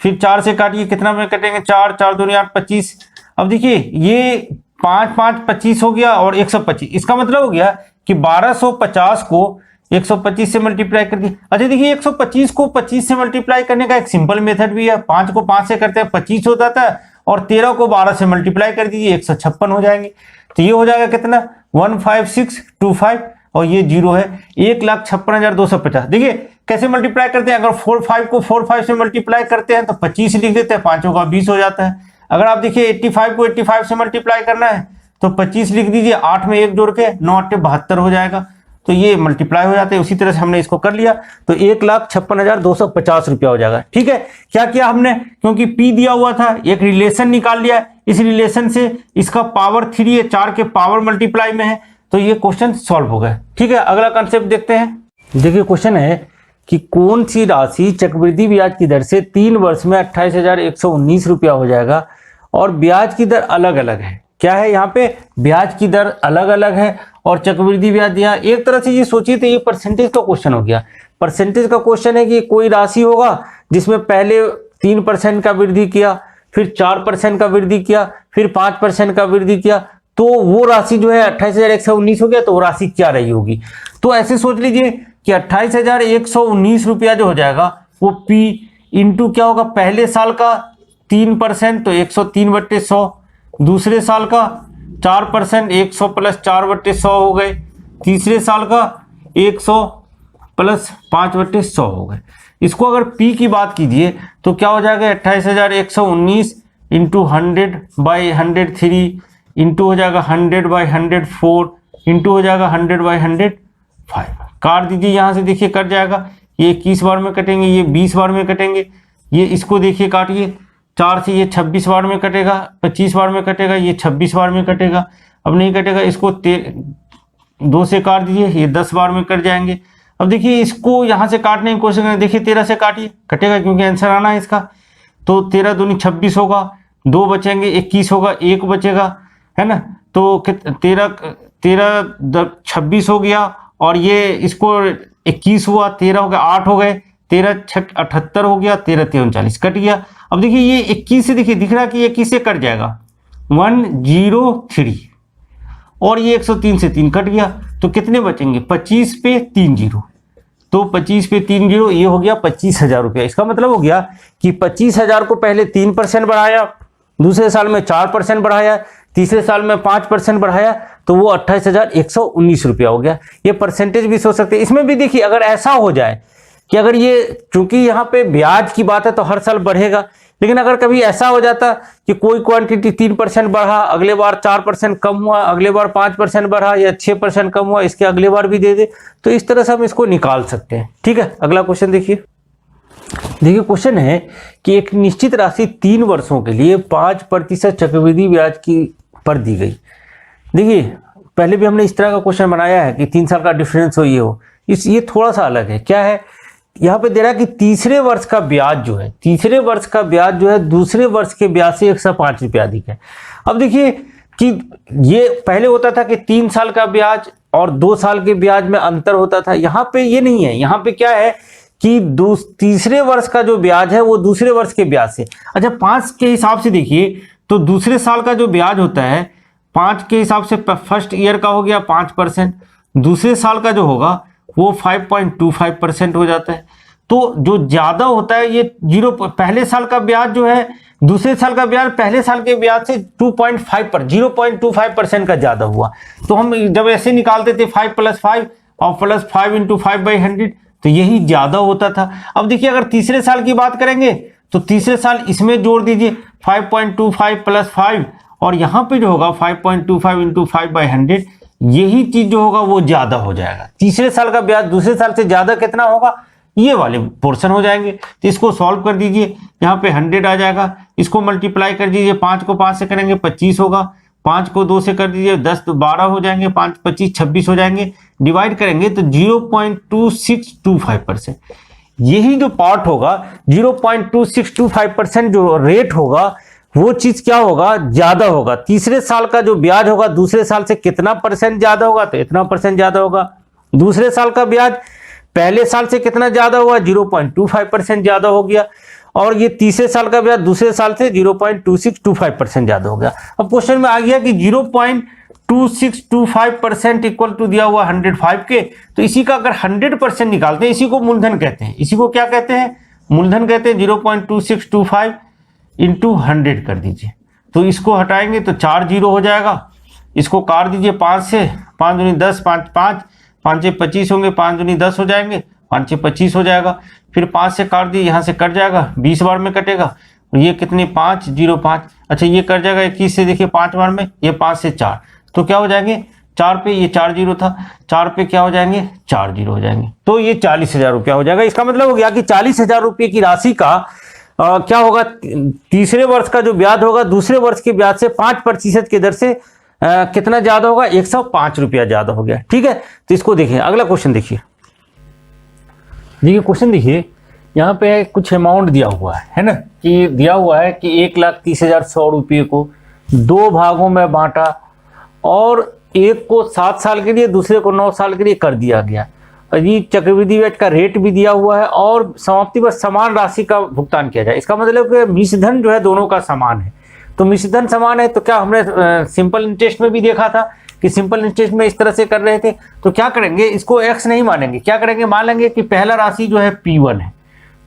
फिर 4 से काटिए, कितना में कटेंगे, 4 4 दूनी 8 25। अब देखिए ये 5 5 25 हो गया और 125, इसका मतलब हो गया कि 1250 को 125 से मल्टीप्लाई कर दिए। अच्छा देखिए 125 को 25 से मल्टीप्लाई करने का एक सिंपल मेथड भी है, 5 को 5 से करते हैं 25 हो जाता है, और 13 को 12 से मल्टीप्लाई कर दीजिए 156 हो जाएंगे। तो ये हो जाएगा कितना, 15625, और ये 0 है, 1,56,250। देखिए कैसे मल्टीप्लाई करते हैं, अगर 45 को 45 से मल्टीप्लाई करते हैं तो 25 लिख देते हैं, 5 का 20 हो जाता है। अगर आप देखिए 85 को 85 से मल्टीप्लाई करना है तो 25 लिख दीजिए, 8 में 1 जोड़ के 9 8 72 हो जाएगा, तो ये मल्टीप्लाई हो जाते हैं। उसी तरह से हमने इसको कर लिया, तो 1,56,250 रुपया हो जाएगा। ठीक है, क्या किया हमने, क्योंकि पी दिया हुआ था, एक रिलेशन निकाल लिया, इस रिलेशन से इसका पावर 3 है, 4 के पावर मल्टीप्लाई में है, तो ये क्वेश्चन सॉल्व हो गया। ठीक है, अगला कंसेप्ट देखते हैं। देखिए क्वेश्चन है कि कौन सी राशि चक्रवृद्धि ब्याज की दर से 3 वर्ष में 28,119 रुपया हो जाएगा, और ब्याज की दर अलग अलग है। क्या है यहाँ पे, ब्याज की दर अलग अलग है और चक्रवृद्धि ब्याज दिया। एक तरह से ये सोचिए तो ये परसेंटेज का क्वेश्चन हो गया। परसेंटेज का क्वेश्चन है कि कोई राशि होगा जिसमें पहले 3% का वृद्धि किया, फिर 4% का वृद्धि किया, फिर 5% का वृद्धि किया, तो वो राशि जो है 28,119 हो गया, तो वो राशि क्या रही होगी। तो ऐसे सोच लीजिए कि 28,119 रुपया जो हो जाएगा वो पी इंटू क्या होगा, पहले साल का 3% तो 103/100, दूसरे साल का 4% 100 प्लस 4/100 हो गए, तीसरे साल का 100 प्लस 5/100 हो गए। इसको अगर पी की बात कीजिए तो क्या हो जाएगा, 28,119 इंटू 100/103 इंटू हो जाएगा 100/104 इंटू हो जाएगा 100/105। काट दीजिए, यहाँ से देखिए कट जाएगा, ये 21 बार में कटेंगे, ये 20 बार में कटेंगे, ये इसको देखिए काटिए, 4 से ये 26 बार में कटेगा, 25 बार में कटेगा, ये 26 बार में कटेगा। अब नहीं कटेगा, इसको 2 से काट दीजिए, ये 10 बार में कट जाएंगे। अब देखिए इसको यहाँ से काटने की कोशिश करें, देखिए 13 से काटिए, कटेगा क्योंकि आंसर आना है इसका। तो 13 दूनी 26 होगा, 2 बचेंगे, 21 होगा, 1 बचेगा, है ना। तो 13 26 हो गया, और ये इसको 21 हुआ, 13 हो गया, 8 हो गए, 13 6 78 हो गया, 13 39 कट गया। अब देखिए ये 21 से देखिए दिख रहा है कि 21 से कट जाएगा, 103, और ये 103 से 3 कट गया, तो कितने बचेंगे, 25 पे 3 0, तो 25 पे 3 0, ये हो गया 25,000 रुपया। इसका मतलब हो गया कि 25,000 को पहले 3% बढ़ाया, दूसरे साल में 4% बढ़ाया, तीसरे साल में 5% बढ़ाया, तो वो 28,119 रुपया हो गया। ये परसेंटेज भी सोच सकते हैं। इसमें भी देखिए अगर ऐसा हो जाए कि अगर ये, चूंकि यहाँ पे ब्याज की बात है तो हर साल बढ़ेगा, लेकिन अगर कभी ऐसा हो जाता कि कोई क्वांटिटी 3% बढ़ा, अगले बार 4% कम हुआ, अगले बार 5% बढ़ा या 6% कम हुआ, इसके अगले बार भी दे दे, तो इस तरह से हम इसको निकाल सकते हैं। ठीक है, अगला क्वेश्चन देखिए। क्वेश्चन है कि एक निश्चित राशि 3 वर्षों के लिए 5% चक्रवृद्धि ब्याज की पर दी गई। देखिए, पहले भी हमने इस तरह का क्वेश्चन बनाया है कि 3 साल का डिफरेंस हो, ये थोड़ा सा अलग है। क्या है, यहाँ पे दे रहा है कि तीसरे वर्ष का ब्याज जो है, दूसरे वर्ष के ब्याज से 105 रुपये अधिक है। अब देखिए कि ये पहले होता था कि 3 साल का ब्याज और 2 साल के ब्याज में अंतर होता था। यहाँ पे ये नहीं है, यहाँ पे क्या है कि तीसरे वर्ष का जो ब्याज है वो दूसरे वर्ष के ब्याज से, अच्छा 5 के हिसाब से देखिए तो दूसरे साल का जो ब्याज होता है 5 के हिसाब से फर्स्ट ईयर का हो गया 5%, दूसरे साल का जो होगा वो 5.25% हो जाता है। तो जो ज्यादा होता है ये पहले साल का ब्याज जो है दूसरे साल का ब्याज पहले साल के ब्याज से 0.25% का ज्यादा हुआ। तो हम जब ऐसे निकालते थे 5 + 5 और +5 × 5/100, तो यही ज्यादा होता था। अब देखिए अगर तीसरे साल की बात करेंगे तो तीसरे साल इसमें जोड़ दीजिए 5.25 + 5 और यहाँ पे जो होगा 5.25 × 5/100, यही चीज जो होगा वो ज्यादा हो जाएगा। तीसरे साल का ब्याज दूसरे साल से ज्यादा कितना होगा, ये वाले पोर्शन हो जाएंगे। तो इसको सॉल्व कर दीजिए, यहाँ पे 100 आ जाएगा, इसको मल्टीप्लाई कर दीजिए, 5 को 5 से करेंगे 25 होगा, 5 को 2 से कर दीजिए 10 तो 12 हो जाएंगे, 5 25 26 हो जाएंगे, डिवाइड करेंगे तो 0.2625%। यही जो पार्ट होगा 0.2625% जो रेट होगा वो चीज क्या होगा, ज्यादा होगा। तीसरे साल का जो ब्याज होगा दूसरे साल से कितना % ज्यादा होगा, तो इतना % ज्यादा होगा। दूसरे साल का ब्याज पहले साल से कितना ज्यादा हुआ, 0.25% ज्यादा हो गया। और ये तीसरे साल का ब्याज दूसरे साल से 0.2625% ज्यादा हो गया। अब क्वेश्चन में आ गया कि 0.2625% इक्वल टू दिया हुआ 105 के, तो इसी का अगर 100% निकालते हैं, इसी को मूलधन कहते हैं। इसी को क्या कहते हैं, मूलधन कहते हैं। 0.2625 इंटू 100 कर दीजिए, तो इसको हटाएंगे तो 4 0 हो जाएगा। इसको काट दीजिए 5 से, 5 दूनी 10, 5 5 5 6 25 होंगे, 5 दूनी 10 हो जाएंगे, 5 6 25 हो जाएगा। फिर 5 से काट दिए, यहाँ से कट जाएगा, 20 बार में कटेगा। और ये कितने 5 0 5, अच्छा ये कट जाएगा 21 से, देखिए 5 बार में, ये 5 से 4, तो क्या हो जाएंगे 4 पे, ये 4 0 था, 4 पे क्या हो जाएंगे 4 0 हो जाएंगे, तो ये 40,000 रुपया हो जाएगा। इसका मतलब हो गया कि 40,000 रुपये की राशि का क्या होगा, तीसरे वर्ष का जो ब्याज होगा दूसरे वर्ष के ब्याज से 5% की दर से कितना ज्यादा होगा, 105 रुपया ज्यादा हो गया। ठीक है, तो इसको देखिए, अगला क्वेश्चन देखिए। क्वेश्चन देखिए, यहाँ पे कुछ अमाउंट दिया हुआ है ना, कि दिया हुआ है कि 1,30,100 रुपये को 2 भागों में बांटा और एक को 7 साल के लिए दूसरे को 9 साल के लिए कर दिया गया। ये चक्रवृद्धि ब्याज का रेट भी दिया हुआ है और समाप्ति पर समान राशि का भुगतान किया जाए। इसका मतलब कि मिश्रधन जो है दोनों का समान है। तो मिश्रधन समान है तो क्या हमने सिंपल इंटरेस्ट में भी देखा था कि सिंपल इंटरेस्ट में इस तरह से कर रहे थे। तो क्या करेंगे, इसको x नहीं मानेंगे, क्या करेंगे, मान लेंगे कि पहला राशि जो है P1 है,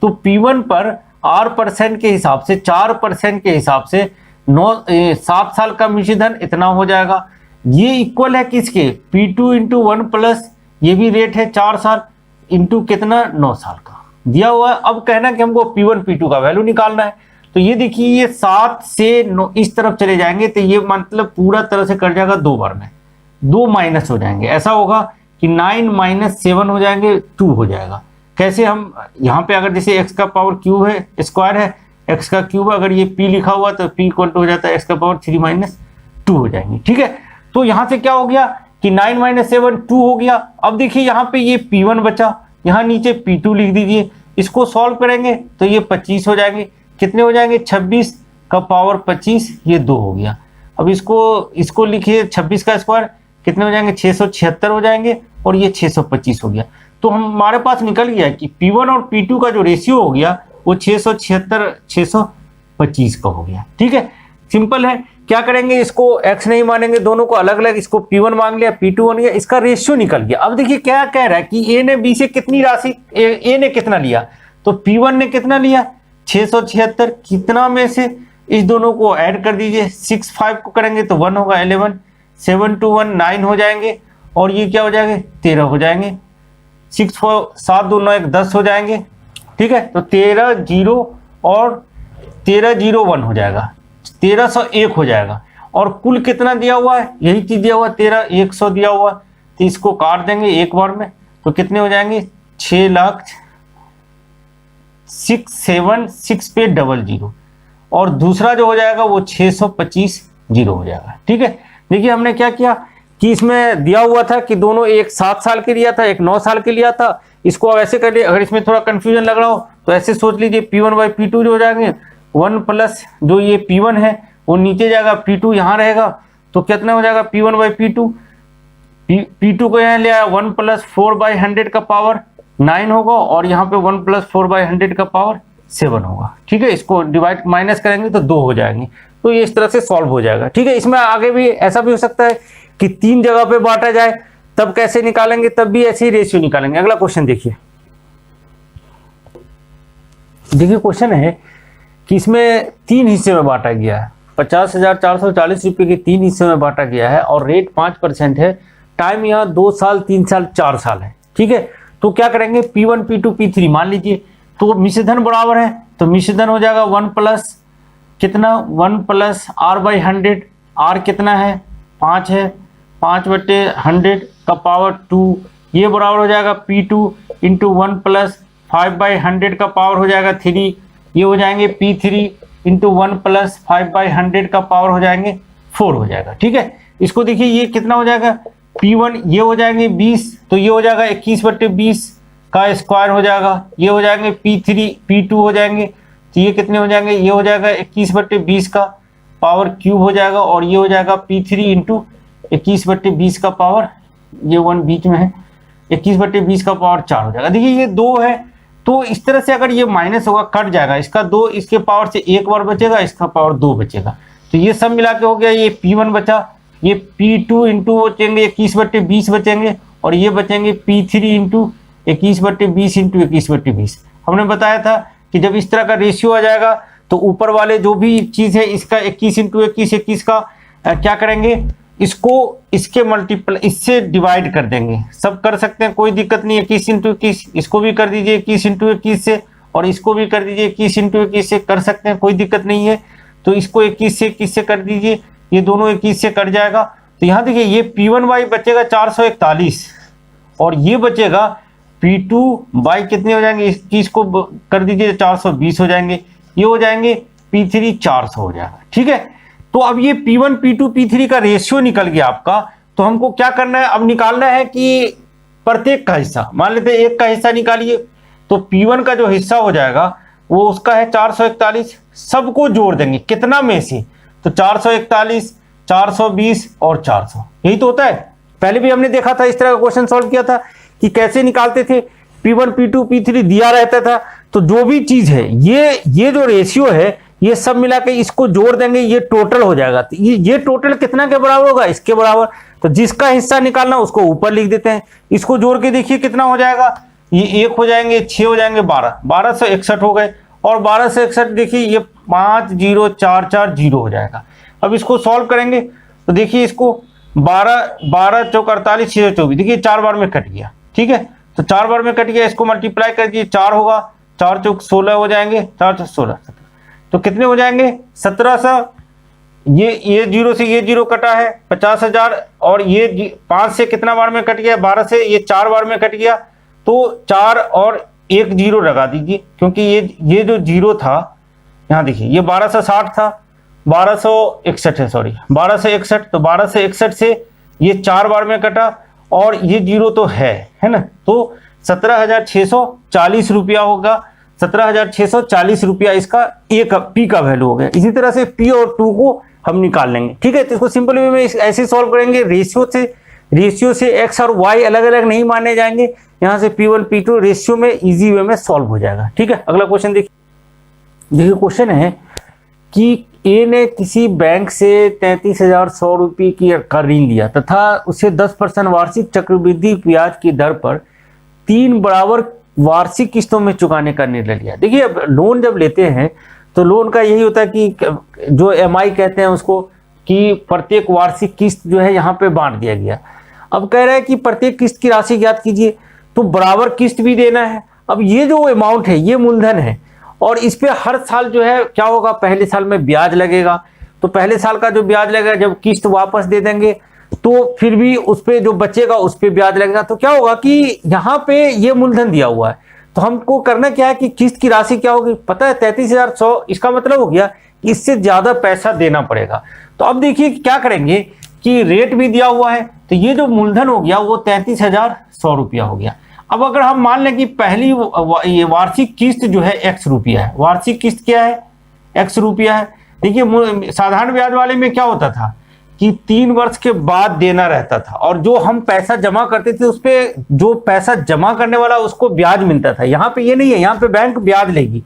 तो P1 पर R% के हिसाब से 4% के हिसाब से 7 साल का मिश्रधन इतना हो जाएगा। ये इक्वल है किसके, P2 × 1 प्लस ये भी रेट है 4 साल इंटू कितना 9 साल का दिया हुआ है। अब कहना कि हमको P1 P2 का वैल्यू निकालना है। तो ये देखिए, ये 7 से 9 इस तरफ चले जाएंगे तो ये मतलब पूरा तरह से कट जाएगा 2 बार में, 2 माइनस हो जाएंगे। ऐसा होगा कि 9 - 7 हो जाएंगे, 2 हो जाएगा। कैसे, हम यहाँ पे अगर जैसे x का पावर क्यूब है, स्क्वायर है, x का क्यूब अगर ये p लिखा हुआ तो p इक्वल टू हो जाता है x का पावर 3 - 2 हो जाएंगे। ठीक है, तो यहाँ से क्या हो गया कि 9 - 7 2 हो गया। अब देखिए यहाँ पे ये P1 बचा, यहाँ नीचे P2 लिख दीजिए। इसको सॉल्व करेंगे तो ये 25 हो जाएंगे, कितने हो जाएंगे 26 का पावर 25, ये 2 हो गया। अब इसको लिखिए 26 का स्क्वायर कितने हो जाएंगे 676 हो जाएंगे और ये 625 हो गया। तो हमारे पास निकल गया कि P1 और P2 का जो रेशियो हो गया वो 676 625 का हो गया। ठीक है, सिंपल है। क्या करेंगे, इसको x नहीं मानेंगे, दोनों को अलग अलग, इसको P1 मांग लिया, P2 बन गया, इसका रेशियो निकल गया। अब देखिए क्या कह रहा है कि a ने b से कितनी राशि, a ने कितना लिया, तो P1 ने कितना लिया 676, कितना में से इस दोनों को ऐड कर दीजिए, 6 5 को करेंगे तो 1 होगा 11, 7 2 1 9 हो जाएंगे और ये क्या हो जाएंगे 13 हो जाएंगे। 7 2 9 1 10 हो जाएंगे, ठीक है। तो 13 0 और 13 0 1 हो जाएगा, 1301 हो जाएगा। और कुल कितना दिया हुआ है, यही चीज दिया हुआ 13,100 दिया हुआ, तो इसको काट देंगे एक बार में, तो कितने हो जाएंगे 6,676 पे 00, और दूसरा जो हो जाएगा वो 625 0 हो जाएगा, ठीक है। देखिए हमने क्या किया कि इसमें दिया हुआ था कि दोनों एक 7 साल के लिया था, एक 9 साल के लिया था। इसको अब ऐसे कर लिए, अगर इसमें थोड़ा कंफ्यूजन लग रहा हो तो ऐसे सोच लीजिए P1 बाई P2 जो हो जाएंगे 1 प्लस जो ये P1 है वो नीचे जाएगा, P2 यहाँ रहेगा, तो कितना हो जाएगा P1 बाई P2, P2 को यहाँ ले आया 1 प्लस 4 बाई 100 का पावर 9 होगा, और यहाँ पे 1 प्लस 4 बाई 100 का पावर 7 होगा, ठीक है। इसको डिवाइड माइनस करेंगे तो 2 हो जाएंगे, तो ये इस तरह से सॉल्व हो जाएगा, ठीक है। इसमें आगे भी ऐसा भी हो सकता है कि 3 जगह पे बांटा जाए, तब कैसे निकालेंगे, तब भी ऐसे ही रेशियो निकालेंगे। अगला क्वेश्चन देखिए, क्वेश्चन है कि इसमें 3 हिस्से में बांटा गया है, 50,440 रुपये के 3 हिस्से में बांटा गया है, और रेट 5% है, टाइम यहाँ 2 साल 3 साल 4 साल है, ठीक है। तो क्या करेंगे P1 P2 P3 मान लीजिए, तो मिश्रधन बराबर है, तो मिश्रधन हो जाएगा 1 प्लस कितना 1 प्लस R बाई 100, R कितना है 5 है, 5/100 का पावर 2, ये बराबर हो जाएगा P2 इंटू 1 प्लस 5 बाई 100 का पावर हो जाएगा 3, ये हो जाएंगे P3 इंटू 1 प्लस 5 बाई 100 का पावर हो जाएंगे 4 हो जाएगा, ठीक है। इसको देखिए ये कितना हो जाएगा P1 ये हो जाएंगे 20, तो ये हो जाएगा 21/20 का स्क्वायर हो जाएगा, ये हो जाएंगे P3 P2 हो जाएंगे, तो ये कितने हो जाएंगे, ये हो जाएगा 21/20 का पावर क्यूब हो जाएगा, और ये हो जाएगा P3 इंटू 21/20 का पावर, ये 1 बीच में है, 21/20 का पावर 4 हो जाएगा। देखिए ये 2 है, तो इस तरह से अगर ये माइनस होगा कट जाएगा, इसका 2 इसके पावर से 1 बार बचेगा, इसका पावर 2 बचेगा, तो ये सब मिला के हो गया, ये P1 बचा, ये P2 इंटू बचेंगे 21/20 बचेंगे, और ये बचेंगे P3 इंटू 21/20 इंटू 21/20। हमने बताया था कि जब इस तरह का रेशियो आ जाएगा तो ऊपर वाले जो भी चीज़ है इसका 21 इंटू 21 का क्या करेंगे, इसको इसके मल्टीपल इससे डिवाइड कर देंगे, सब कर सकते हैं, कोई दिक्कत नहीं है। 21 इंटू 21 इसको भी कर दीजिए 21 इंटू 21 से, और इसको भी कर दीजिए 21 इंटू 21 से, कर सकते हैं, कोई दिक्कत नहीं है। तो इसको 21 से कर दीजिए, ये दोनों 21 से कट जाएगा, तो यहाँ देखिए ये P1 बाई बचेगा 441, और ये बचेगा P2 बाई कितने हो जाएंगे, 21 को कर दीजिए 420 हो जाएंगे, ये हो जाएंगे P3 400 हो जाएगा, ठीक है। तो अब ये P1 P2 P3 का रेशियो निकल गया आपका, तो हमको क्या करना है, अब निकालना है कि प्रत्येक का हिस्सा, मान लेते हैं एक का हिस्सा निकालिए, तो P1 का जो हिस्सा हो जाएगा वो उसका है 441, सबको जोड़ देंगे कितना में से, तो 441 420 और 400, यही तो होता है। पहले भी हमने देखा था, इस तरह का क्वेश्चन सॉल्व किया था कि कैसे निकालते थे, P1 P2 P3 दिया रहता था, तो जो भी चीज है ये जो रेशियो है ये सब मिला के इसको जोड़ देंगे, ये टोटल हो जाएगा, तो ये टोटल कितना के बराबर होगा, इसके बराबर। तो जिसका हिस्सा निकालना उसको ऊपर लिख देते हैं, इसको जोड़ के देखिए कितना हो जाएगा, ये 1 हो जाएंगे 6 हो जाएंगे 1261 हो गए, और 1261 देखिए ये 50440 हो जाएगा। अब इसको सॉल्व करेंगे तो देखिए इसको 12 चौक 48 6 24, देखिए 4 बार में कट गया, ठीक है। तो 4 बार में कट गया, इसको मल्टीप्लाई कर दीजिए, 4 होगा, 4 चौक 16 हो जाएंगे, 4 चौक 16, तो कितने हो जाएंगे 1700, ये 0 से ये 0 कटा है 50,000, और ये 5 से कितना बार में कट गया, 12 से ये 4 बार में कट गया, तो 4 और 1 0 लगा दीजिए, क्योंकि ये जो 0 था यहाँ देखिए ये 1260 था, 1261 है, सॉरी 1261, तो 1261 से ये 4 बार में कटा, और ये 0 तो है ना, तो 17,640 रुपया होगा, 17,640 रुपया इसका एक पी का वैल्यू हो गया। इसी तरह से P और 2 को हम निकाल लेंगे, ठीक है। तो इसको सिंपल वे में ऐसे सॉल्व करेंगे, रेशियो से x और y अलग अलग नहीं माने जाएंगे, यहाँ से P1 P2 रेशियो में इजी वे में सॉल्व हो जाएगा, ठीक है। अगला क्वेश्चन देखिए क्वेश्चन है कि ए ने किसी बैंक से 33,100 रुपये का ऋण लिया तथा उसे 10% वार्षिक चक्रवृद्धि ब्याज की दर पर 3 बराबर वार्षिक किस्तों में चुकाने का निर्णय लिया। देखिए अब लोन जब लेते हैं तो लोन का यही होता है कि जो EMI कहते हैं उसको, कि प्रत्येक वार्षिक किस्त जो है यहाँ पे बांट दिया गया। अब कह रहा है कि प्रत्येक किस्त की राशि ज्ञात कीजिए, तो बराबर किस्त भी देना है। अब ये जो अमाउंट है ये मूलधन है और इस पे हर साल जो है क्या होगा, पहले साल में ब्याज लगेगा। तो पहले साल का जो ब्याज लगेगा जब किस्त वापस दे देंगे तो फिर भी उस पे जो बचेगा उस पे ब्याज लगेगा। तो क्या होगा कि यहाँ पे ये मूलधन दिया हुआ है, तो हमको करना क्या है कि किस्त की राशि क्या होगी पता है, 33,100। इसका मतलब हो गया कि इससे ज्यादा पैसा देना पड़ेगा। तो अब देखिए क्या करेंगे कि रेट भी दिया हुआ है, तो ये जो मूलधन हो गया वो 33,100 रुपया हो गया। अब अगर हम मान लें कि पहली ये वार्षिक किस्त जो है x रुपया है, वार्षिक किस्त क्या है x रुपया है। देखिए साधारण ब्याज वाले में क्या होता था कि 3 वर्ष के बाद देना रहता था और जो हम पैसा जमा करते थे उस पे जो पैसा जमा करने वाला उसको ब्याज मिलता था। यहाँ पे ये नहीं है, यहाँ पे बैंक ब्याज लेगी,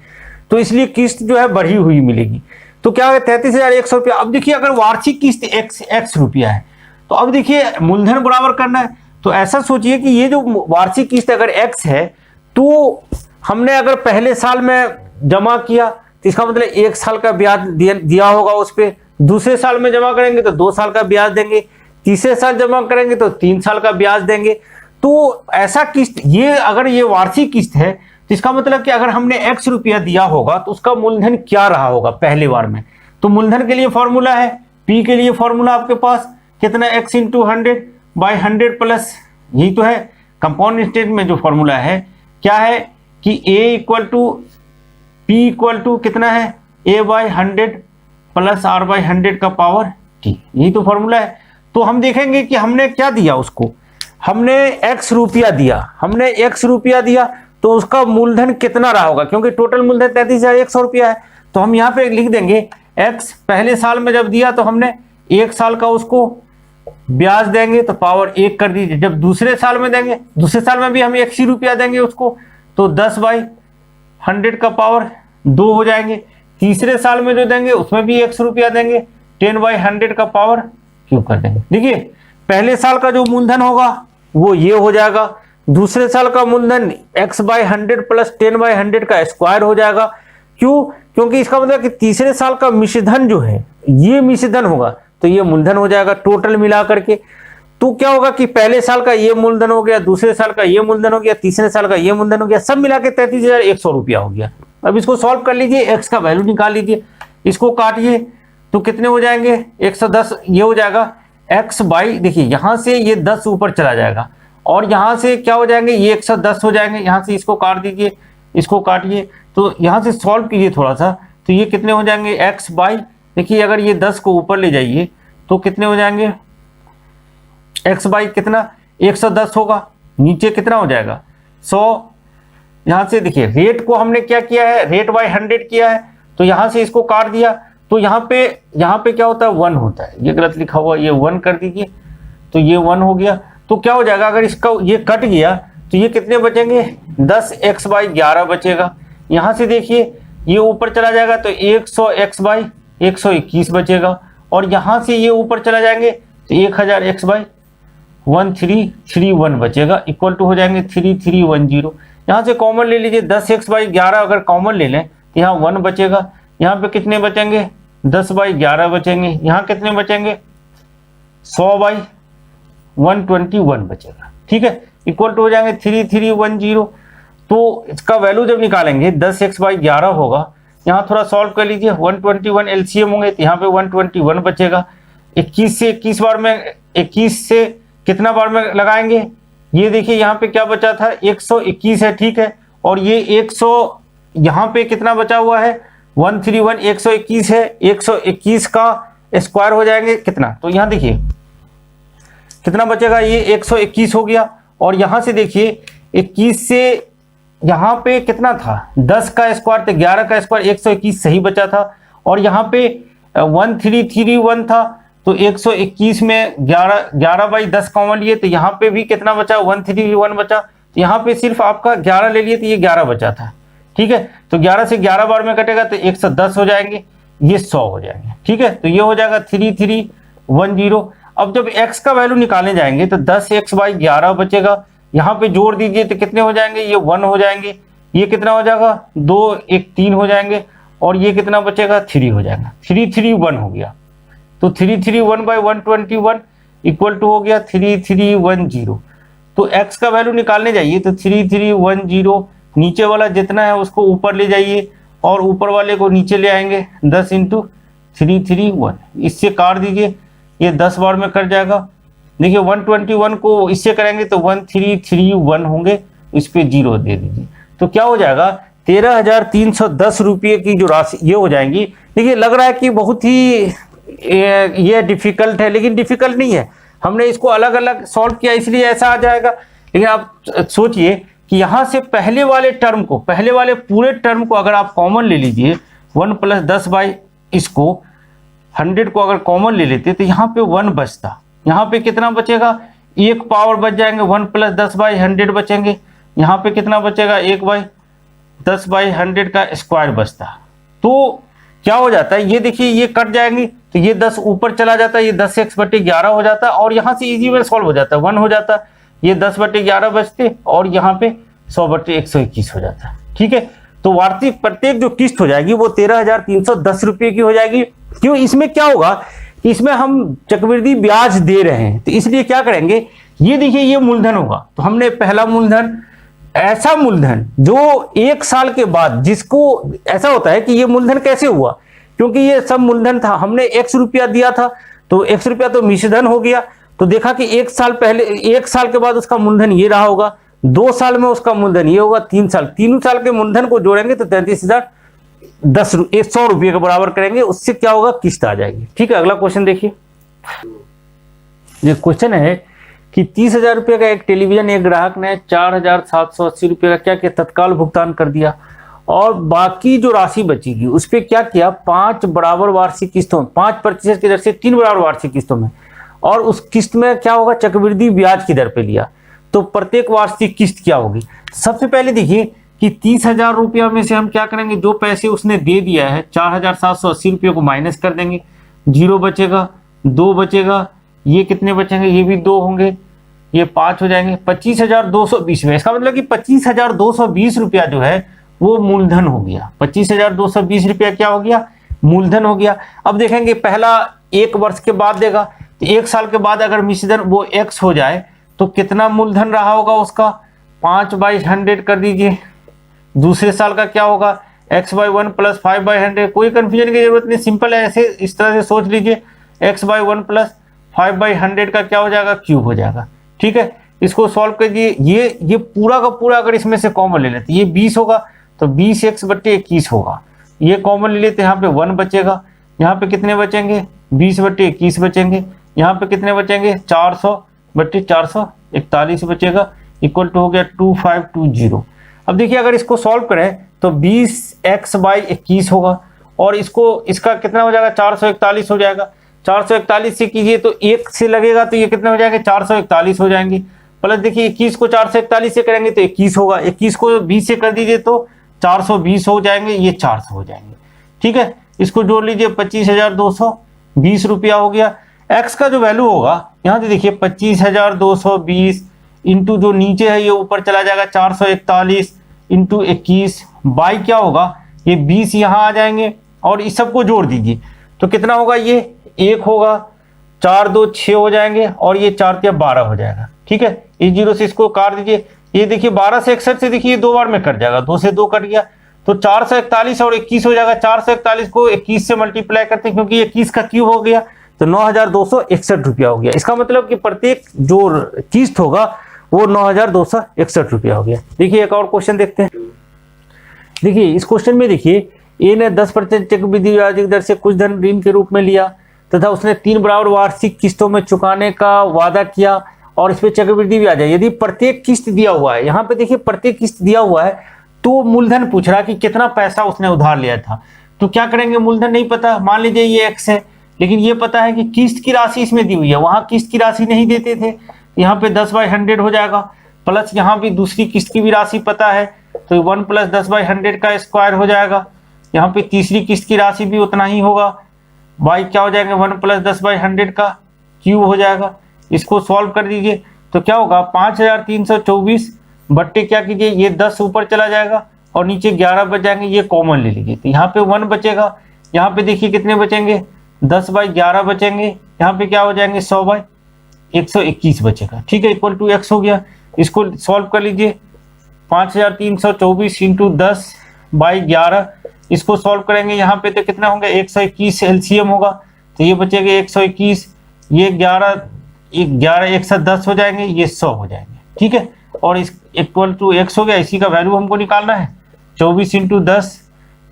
तो इसलिए किस्त जो है बढ़ी हुई मिलेगी। तो क्या है 33,100 रुपया। अब देखिए अगर वार्षिक किस्त x रुपया है तो अब देखिए मूलधन बराबर करना है। तो ऐसा सोचिए कि ये जो वार्षिक किस्त अगर x है तो हमने अगर पहले साल में जमा किया तो इसका मतलब 1 साल का ब्याज दिया होगा उस पे, दूसरे साल में जमा करेंगे तो 2 साल का ब्याज देंगे, तीसरे साल जमा करेंगे तो 3 साल का ब्याज देंगे। तो ऐसा किस्त ये अगर ये वार्षिक किस्त है तो इसका मतलब कि अगर हमने x रुपया दिया होगा तो उसका मूलधन क्या रहा होगा पहले बार में। तो मूलधन के लिए फॉर्मूला है, p के लिए फॉर्मूला आपके पास कितना x इंटू 100/100 प्लस, यही तो है कंपाउंड इंटरेस्ट में जो फॉर्मूला है क्या है कि a equal to p equal to कितना है a/100 प्लस r/100 का पावर t, यही तो फॉर्मूला है। तो हम देखेंगे कि हमने क्या दिया उसको, हमने x रुपया दिया, हमने x रुपया दिया तो उसका मूलधन कितना रहा होगा, क्योंकि टोटल मूलधन 33,100 रुपया है। तो हम यहाँ पे लिख देंगे x पहले साल में जब दिया तो हमने 1 साल का उसको ब्याज देंगे तो पावर 1 कर दीजिए। जब दूसरे साल में देंगे, दूसरे साल में भी हम 1 ही रुपया देंगे उसको, तो 10/100 का पावर 2 हो जाएंगे। तीसरे साल में जो देंगे उसमें भी 1 रुपया देंगे, 10/100 का पावर क्यूब कर देंगे। देखिए पहले साल का जो मूलधन होगा वो ये हो जाएगा, दूसरे साल का मूलधन x/100 प्लस 10/100 का स्क्वायर हो जाएगा। क्यों? क्योंकि इसका मतलब कि तीसरे साल का मिश्रधन जो है ये मिश्रधन होगा तो ये मूलधन हो जाएगा टोटल मिला करके। तो क्या होगा कि पहले साल का ये मूलधन हो गया, दूसरे साल का ये मूलधन हो गया, तीसरे साल का ये मूलधन हो गया, सब मिला के 33,100 रुपया हो गया। अब इसको सॉल्व कर लीजिए, x का वैल्यू निकाल लीजिए, इसको काटिए तो कितने हो जाएंगे 110, ये हो जाएगा x बाई, देखिए यहाँ से ये 10 ऊपर चला जाएगा और यहाँ से क्या हो जाएंगे ये 110 हो जाएंगे। यहाँ से इसको काट दीजिए, इसको काटिए, तो यहाँ से सॉल्व कीजिए थोड़ा सा, तो ये कितने हो जाएंगे x बाई, देखिए अगर ये 10 को ऊपर ले जाइए तो कितने हो जाएंगे x बाई कितना 110 होगा, नीचे कितना हो जाएगा 100। यहाँ से देखिए रेट को हमने क्या किया है, रेट बाई 100 किया है, तो यहाँ से इसको काट दिया तो यहाँ पे क्या होता है 1 होता है, ये गलत लिखा हुआ, ये 1 कर दीजिए तो ये 1 हो गया। तो क्या हो जाएगा अगर इसका ये कट गया तो ये कितने बचेंगे 10x/11 बचेगा। यहाँ से देखिए ये ऊपर चला जाएगा तो 100x/121 बचेगा और यहाँ से ये ऊपर चला जाएंगे तो 1000x/1331 बचेगा, इक्वल टू हो जाएंगे 3310। यहाँ से कॉमन ले लीजिए, 10x/11 अगर कॉमन ले लें तो यहाँ 1 बचेगा, यहाँ पे कितने बचेंगे 10/11 बचेंगे, यहाँ कितने बचेंगे 100/121 बचेगा, ठीक है, इक्वल टू हो जाएंगे 3310। तो इसका वैल्यू जब निकालेंगे 10x/11 होगा, यहाँ थोड़ा सॉल्व कर लीजिए, 121 एलसीएम होंगे तो यहाँ पे 121 बचेगा। 21 से 21 बार में 21 से कितना बार में लगाएंगे, ये देखिए यहाँ पे क्या बचा था 121 है, ठीक है, और ये 100 यहाँ पे कितना बचा हुआ है 131, 121 है, 121 का स्क्वायर हो जाएंगे कितना, तो यहाँ देखिए कितना बचेगा, ये 121 हो गया। और यहाँ से देखिए 21 से यहाँ पे कितना था 10 का स्क्वायर, तो 11 का स्क्वायर 121 सही बचा था, और यहाँ पे 1331 था तो 121 में 11/10 कॉमन लिए तो यहाँ पे भी कितना बचा 131 बचा, तो यहाँ पे सिर्फ आपका 11 ले लिए तो ये 11 बचा था, ठीक है। तो 11 से 11 बार में कटेगा तो 110 हो जाएंगे, ये 100 हो जाएंगे, ठीक है, तो ये हो जाएगा 3310। अब जब x का वैल्यू निकालने जाएंगे तो 10x/11 बचेगा, यहाँ पे जोड़ दीजिए तो कितने हो जाएंगे, ये 1 हो जाएंगे, ये कितना हो जाएगा 2 1 3 हो जाएंगे, और ये कितना बचेगा 3 हो जाएगा, 331 हो गया। तो 331/121 इक्वल टू हो गया 3310। तो x का वैल्यू निकालने जाइए तो 3310, नीचे वाला जितना है उसको ऊपर ले जाइए और ऊपर वाले को नीचे ले आएंगे 10 इंटू 331, इससे काट दीजिए, ये 10 बार में कट जाएगा। देखिए 121 को इससे करेंगे तो 1331 होंगे, इस पे 0 दे दीजिए, तो क्या हो जाएगा 13,310 रुपये की जो राशि ये हो जाएंगी। देखिए लग रहा है कि बहुत ही ये डिफिकल्ट है, लेकिन डिफिकल्ट नहीं है, हमने इसको अलग अलग सॉल्व किया इसलिए ऐसा आ जाएगा। लेकिन आप सोचिए कि यहाँ से पहले वाले टर्म को, पहले वाले पूरे टर्म को अगर आप कॉमन ले लीजिए 1 + 10 बाई इसको 100 को अगर कॉमन ले लेते तो यहाँ पे 1 बचता, यहाँ पे कितना बचेगा, 1 पावर बच जाएंगे, 1 + 10 बाई 100 बचेंगे, यहाँ पे कितना बचेगा 1 बाई 10 बाई 100 का स्क्वायर बचता। तो क्या हो जाता है, ये देखिए ये कट जाएंगे तो ये 10 ऊपर चला जाता है, ये 10x/11 हो जाता है और यहाँ से इजी में सॉल्व हो जाता है, 1 हो जाता है, ये 10/11 बचते और यहाँ पे 100/121 हो जाता है। ठीक है, तो वार्षिक प्रत्येक जो किस्त हो जाएगी वो 13,310 रुपये की हो जाएगी। क्यों, इसमें क्या होगा, इसमें हम चक्रवृद्धि ब्याज दे रहे हैं, तो इसलिए क्या करेंगे, ये देखिए ये मूलधन होगा, तो हमने पहला मूलधन, ऐसा मूलधन जो 1 साल के बाद, जिसको ऐसा होता है कि ये मूलधन कैसे हुआ, क्योंकि ये सब मूलधन था, हमने x रुपया दिया था तो x रुपया तो मिश्रधन हो गया, तो देखा कि 1 साल पहले, 1 साल के बाद उसका मूलधन ये रहा होगा, 2 साल में उसका मूलधन ये होगा, 3 साल, तीनों साल के मूलधन को जोड़ेंगे तो 33,100 रुपये के बराबर करेंगे, उससे क्या होगा, किस्त आ जाएगी। ठीक है, अगला क्वेश्चन देखिए, ये क्वेश्चन है कि 30,000 रुपये का एक टेलीविजन एक ग्राहक ने 4,780 रुपये का क्या किया, तत्काल भुगतान कर दिया और बाकी जो राशि बचेगी उस पर क्या किया, 5 बराबर वार्षिक किस्तों, 5% की दर से 3 बराबर वार्षिक किस्तों में, और उस किस्त में क्या होगा, चक्रवृद्धि ब्याज की दर पे लिया, तो प्रत्येक वार्षिक किस्त क्या होगी। सबसे पहले देखिए कि 30,000 रुपया में से हम क्या करेंगे, जो पैसे उसने दे दिया है 4,780 रुपये को माइनस कर देंगे, 0 बचेगा, 2 बचेगा, ये कितने बचेंगे, ये भी 2 होंगे, ये 5 हो जाएंगे, 25,220 में, इसका मतलब कि 25,220 रुपया जो है वो मूलधन हो गया, 25,220 रुपया क्या हो गया, मूलधन हो गया। अब देखेंगे पहला 1 वर्ष के बाद देगा, तो 1 साल के बाद अगर मिश्रधन वो x हो जाए तो कितना मूलधन रहा होगा उसका, 5/100 कर दीजिए, दूसरे साल का क्या होगा, x/1 + 5/100, कोई कंफ्यूजन की जरूरत नहीं, सिंपल है, ऐसे इस तरह से सोच लीजिए, x/1 + 5/100 का क्या हो जाएगा, क्यूब हो जाएगा। ठीक है, इसको सॉल्व कीजिए, ये पूरा का पूरा अगर इसमें से कॉमन ले लेते, ये 20 होगा तो 20x/21 होगा, ये कॉमन ले लेते, यहाँ पे 1 बचेगा, यहाँ पे कितने बचेंगे, 20/21 बचेंगे, यहाँ पे कितने बचेंगे, 400/441 बचेगा, इक्वल टू हो गया 2520। अब देखिए अगर इसको सॉल्व करें तो 20x/21 होगा और इसका कितना हो जाएगा, 441 हो जाएगा, 441 से कीजिए तो 1 से लगेगा तो ये कितने हो जाएंगे, 441 हो जाएंगे, प्लस देखिए 21 को 441 से करेंगे तो 21 होगा, 21 को 20 से कर दीजिए तो 420 हो जाएंगे, ये 400 हो जाएंगे। ठीक है, इसको जोड़ लीजिए, 25,220 रुपया हो गया। x का जो वैल्यू होगा यहाँ से देखिए 25,220 इंटू जो नीचे है ये ऊपर चला जाएगा, 441 इंटू 21 बाई क्या होगा, ये 20 यहाँ आ जाएंगे और इस सबको जोड़ दीजिए तो कितना होगा, ये 1 होगा, 4 2 6 हो जाएंगे और ये 4 3 12 हो जाएगा। ठीक है, इस 0 से इसको काट दीजिए, ये देखिए 12 से 61 से देखिए 2 बार में कट जाएगा, 2 से 2 कट गया तो 441 और 21 हो जाएगा, 441 को 21 से मल्टीप्लाई करते हैं क्योंकि 21 का क्यूब हो गया तो 9,261 रुपया हो गया। इसका मतलब कि प्रत्येक जो किस्त होगा वो 9,261 रुपया हो गया। देखिए एक और क्वेश्चन देखते हैं। देखिए इस क्वेश्चन में देखिए ए ने 10% चक्रवृद्धि ब्याज दर से कुछ धन ऋण के रूप में लिया तथा उसने 3 बराबर वार्षिक किस्तों में चुकाने का वादा किया और इस पे चक्रवृद्धि ब्याज है। यदि प्रत्येक किस्त दिया हुआ है, यहाँ पे देखिए प्रत्येक किस्त दिया हुआ है तो मूलधन पूछ रहा है कि कितना पैसा उसने उधार लिया था, तो क्या करेंगे, मूलधन नहीं पता, मान लीजिए ये x है लेकिन ये पता है कि किस्त की राशि इसमें दी हुई है, वहां किस्त की राशि नहीं देते थे, यहाँ पे 10/100 हो जाएगा, प्लस यहाँ भी दूसरी किस्त की भी राशि पता है तो 1 + 10/100 का स्क्वायर हो जाएगा, यहाँ पे तीसरी किस्त की राशि भी उतना ही होगा, बाई क्या हो जाएगा 1 + 10/100 का क्यूब हो जाएगा। इसको सॉल्व कर दीजिए तो क्या होगा, 5,324 बट्टे क्या कीजिए, ये 10 ऊपर चला जाएगा और नीचे 11 बच जाएंगे, ये कॉमन ले लीजिए तो यहाँ पे 1 बचेगा, यहाँ पे देखिए कितने बचेंगे, 10/11 बचेंगे, यहाँ पे क्या हो जाएंगे 100/121 बचेगा। ठीक है, इक्वल टू x हो गया। इसको सॉल्व कर लीजिए। 5324 इंटू 10/11, इसको सॉल्व करेंगे यहाँ पे तो कितना होंगे 121 एलसीएम होगा, तो ये बचेगा 121, ये 11 110 हो जाएंगे, ये 100 हो जाएंगे। ठीक है, और इस इक्वल टू x हो गया, इसी का वैल्यू हमको निकालना है। 24 इंटू 10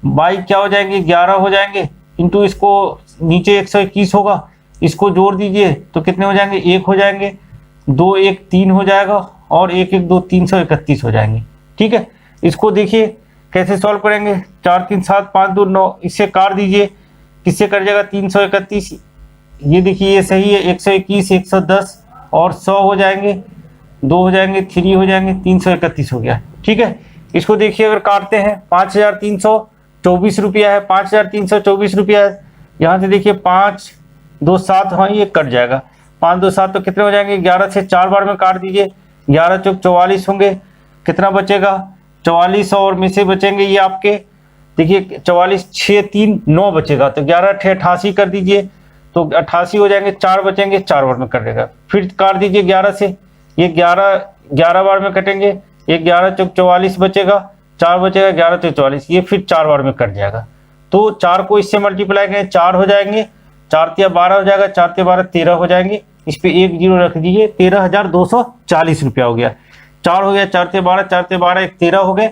बाई क्या हो जाएंगे 11 हो जाएंगे, इंटू इसको नीचे 121 होगा, इसको जोड़ दीजिए तो कितने हो जाएंगे 1 हो जाएंगे, 2 1 3 हो जाएगा, और 1 1 2 331 हो जाएंगे। ठीक है, इसको देखिए कैसे सॉल्व करेंगे। 4 3 7 5 2 9, इससे काट दीजिए, किससे कट जाएगा 331, ये देखिए ये सही है, 121 110 और 100 हो जाएंगे, 2 हो जाएंगे, 3 हो जाएंगे, 331 हो गया। ठीक है, इसको देखिए अगर काटते हैं 5324 रुपया है, 5324 रुपया है, यहाँ से देखिए 5 2 7, हाँ ये कट जाएगा, 5 2 7 तो कितने हो जाएंगे 11 से 4 बार में काट दीजिए, 11 चौक 44 होंगे, कितना बचेगा 44, और में से बचेंगे ये आपके देखिए 44 6 3 9 बचेगा, तो 11 8 88 कर दीजिए तो 88 हो जाएंगे, 4 बचेंगे, 4 बार में कट देगा, फिर काट दीजिए 11 से, ये 11 बार में कटेंगे, ये 11 चौक 44 बचेगा, 4 बचेगा, 11 चौक 44, ये फिर 4 बार में कट जाएगा, तो 4 को इससे मल्टीप्लाई करें 4 हो जाएंगे, 4 तिया 12 हो जाएगा, 4 तिया 12 13 हो जाएंगे, इस पे 1 जीरो रख दीजिए, 13,240 रुपया हो गया। 4 हो गया, 4 तिया 12, 4 तिया 12 1 13 हो गए,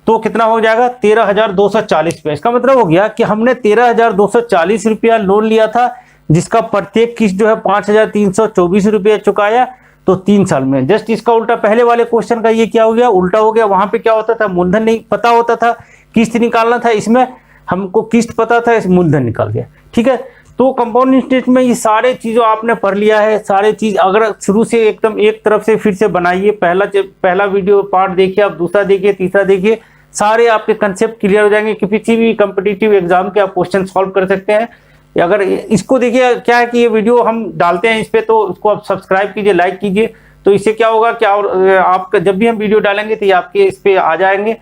तो कितना हो जाएगा 13,240 रुपया। इसका मतलब हो गया कि हमने 13,240 रुपया लोन लिया था, जिसका प्रत्येक किस्त जो है 5,324 रुपया चुकाया, तो 3 साल में। जस्ट इसका उल्टा पहले वाले क्वेश्चन का ये क्या हो गया, उल्टा हो गया। वहां पे क्या होता था, मूलधन नहीं पता होता था, किस्त निकालना था, इसमें हमको किस्त पता था, इस मूलधन निकाल गया। ठीक है, तो कंपाउंड इंटरेस्ट में ये सारे चीजों आपने पढ़ लिया है, सारे चीज अगर शुरू से एकदम एक तरफ से फिर से बनाइए, पहला वीडियो पार्ट देखिए, आप दूसरा देखिए, तीसरा देखिए, सारे आपके कंसेप्ट क्लियर हो जाएंगे कि किसी भी कॉम्पिटिटिव एग्जाम के आप क्वेश्चन सॉल्व कर सकते हैं। अगर इसको देखिए क्या है कि ये वीडियो हम डालते हैं इस पे, तो उसको आप सब्सक्राइब कीजिए, लाइक कीजिए, तो इससे क्या होगा कि आपका जब भी हम वीडियो डालेंगे तो ये आपके इस पे आ जाएंगे,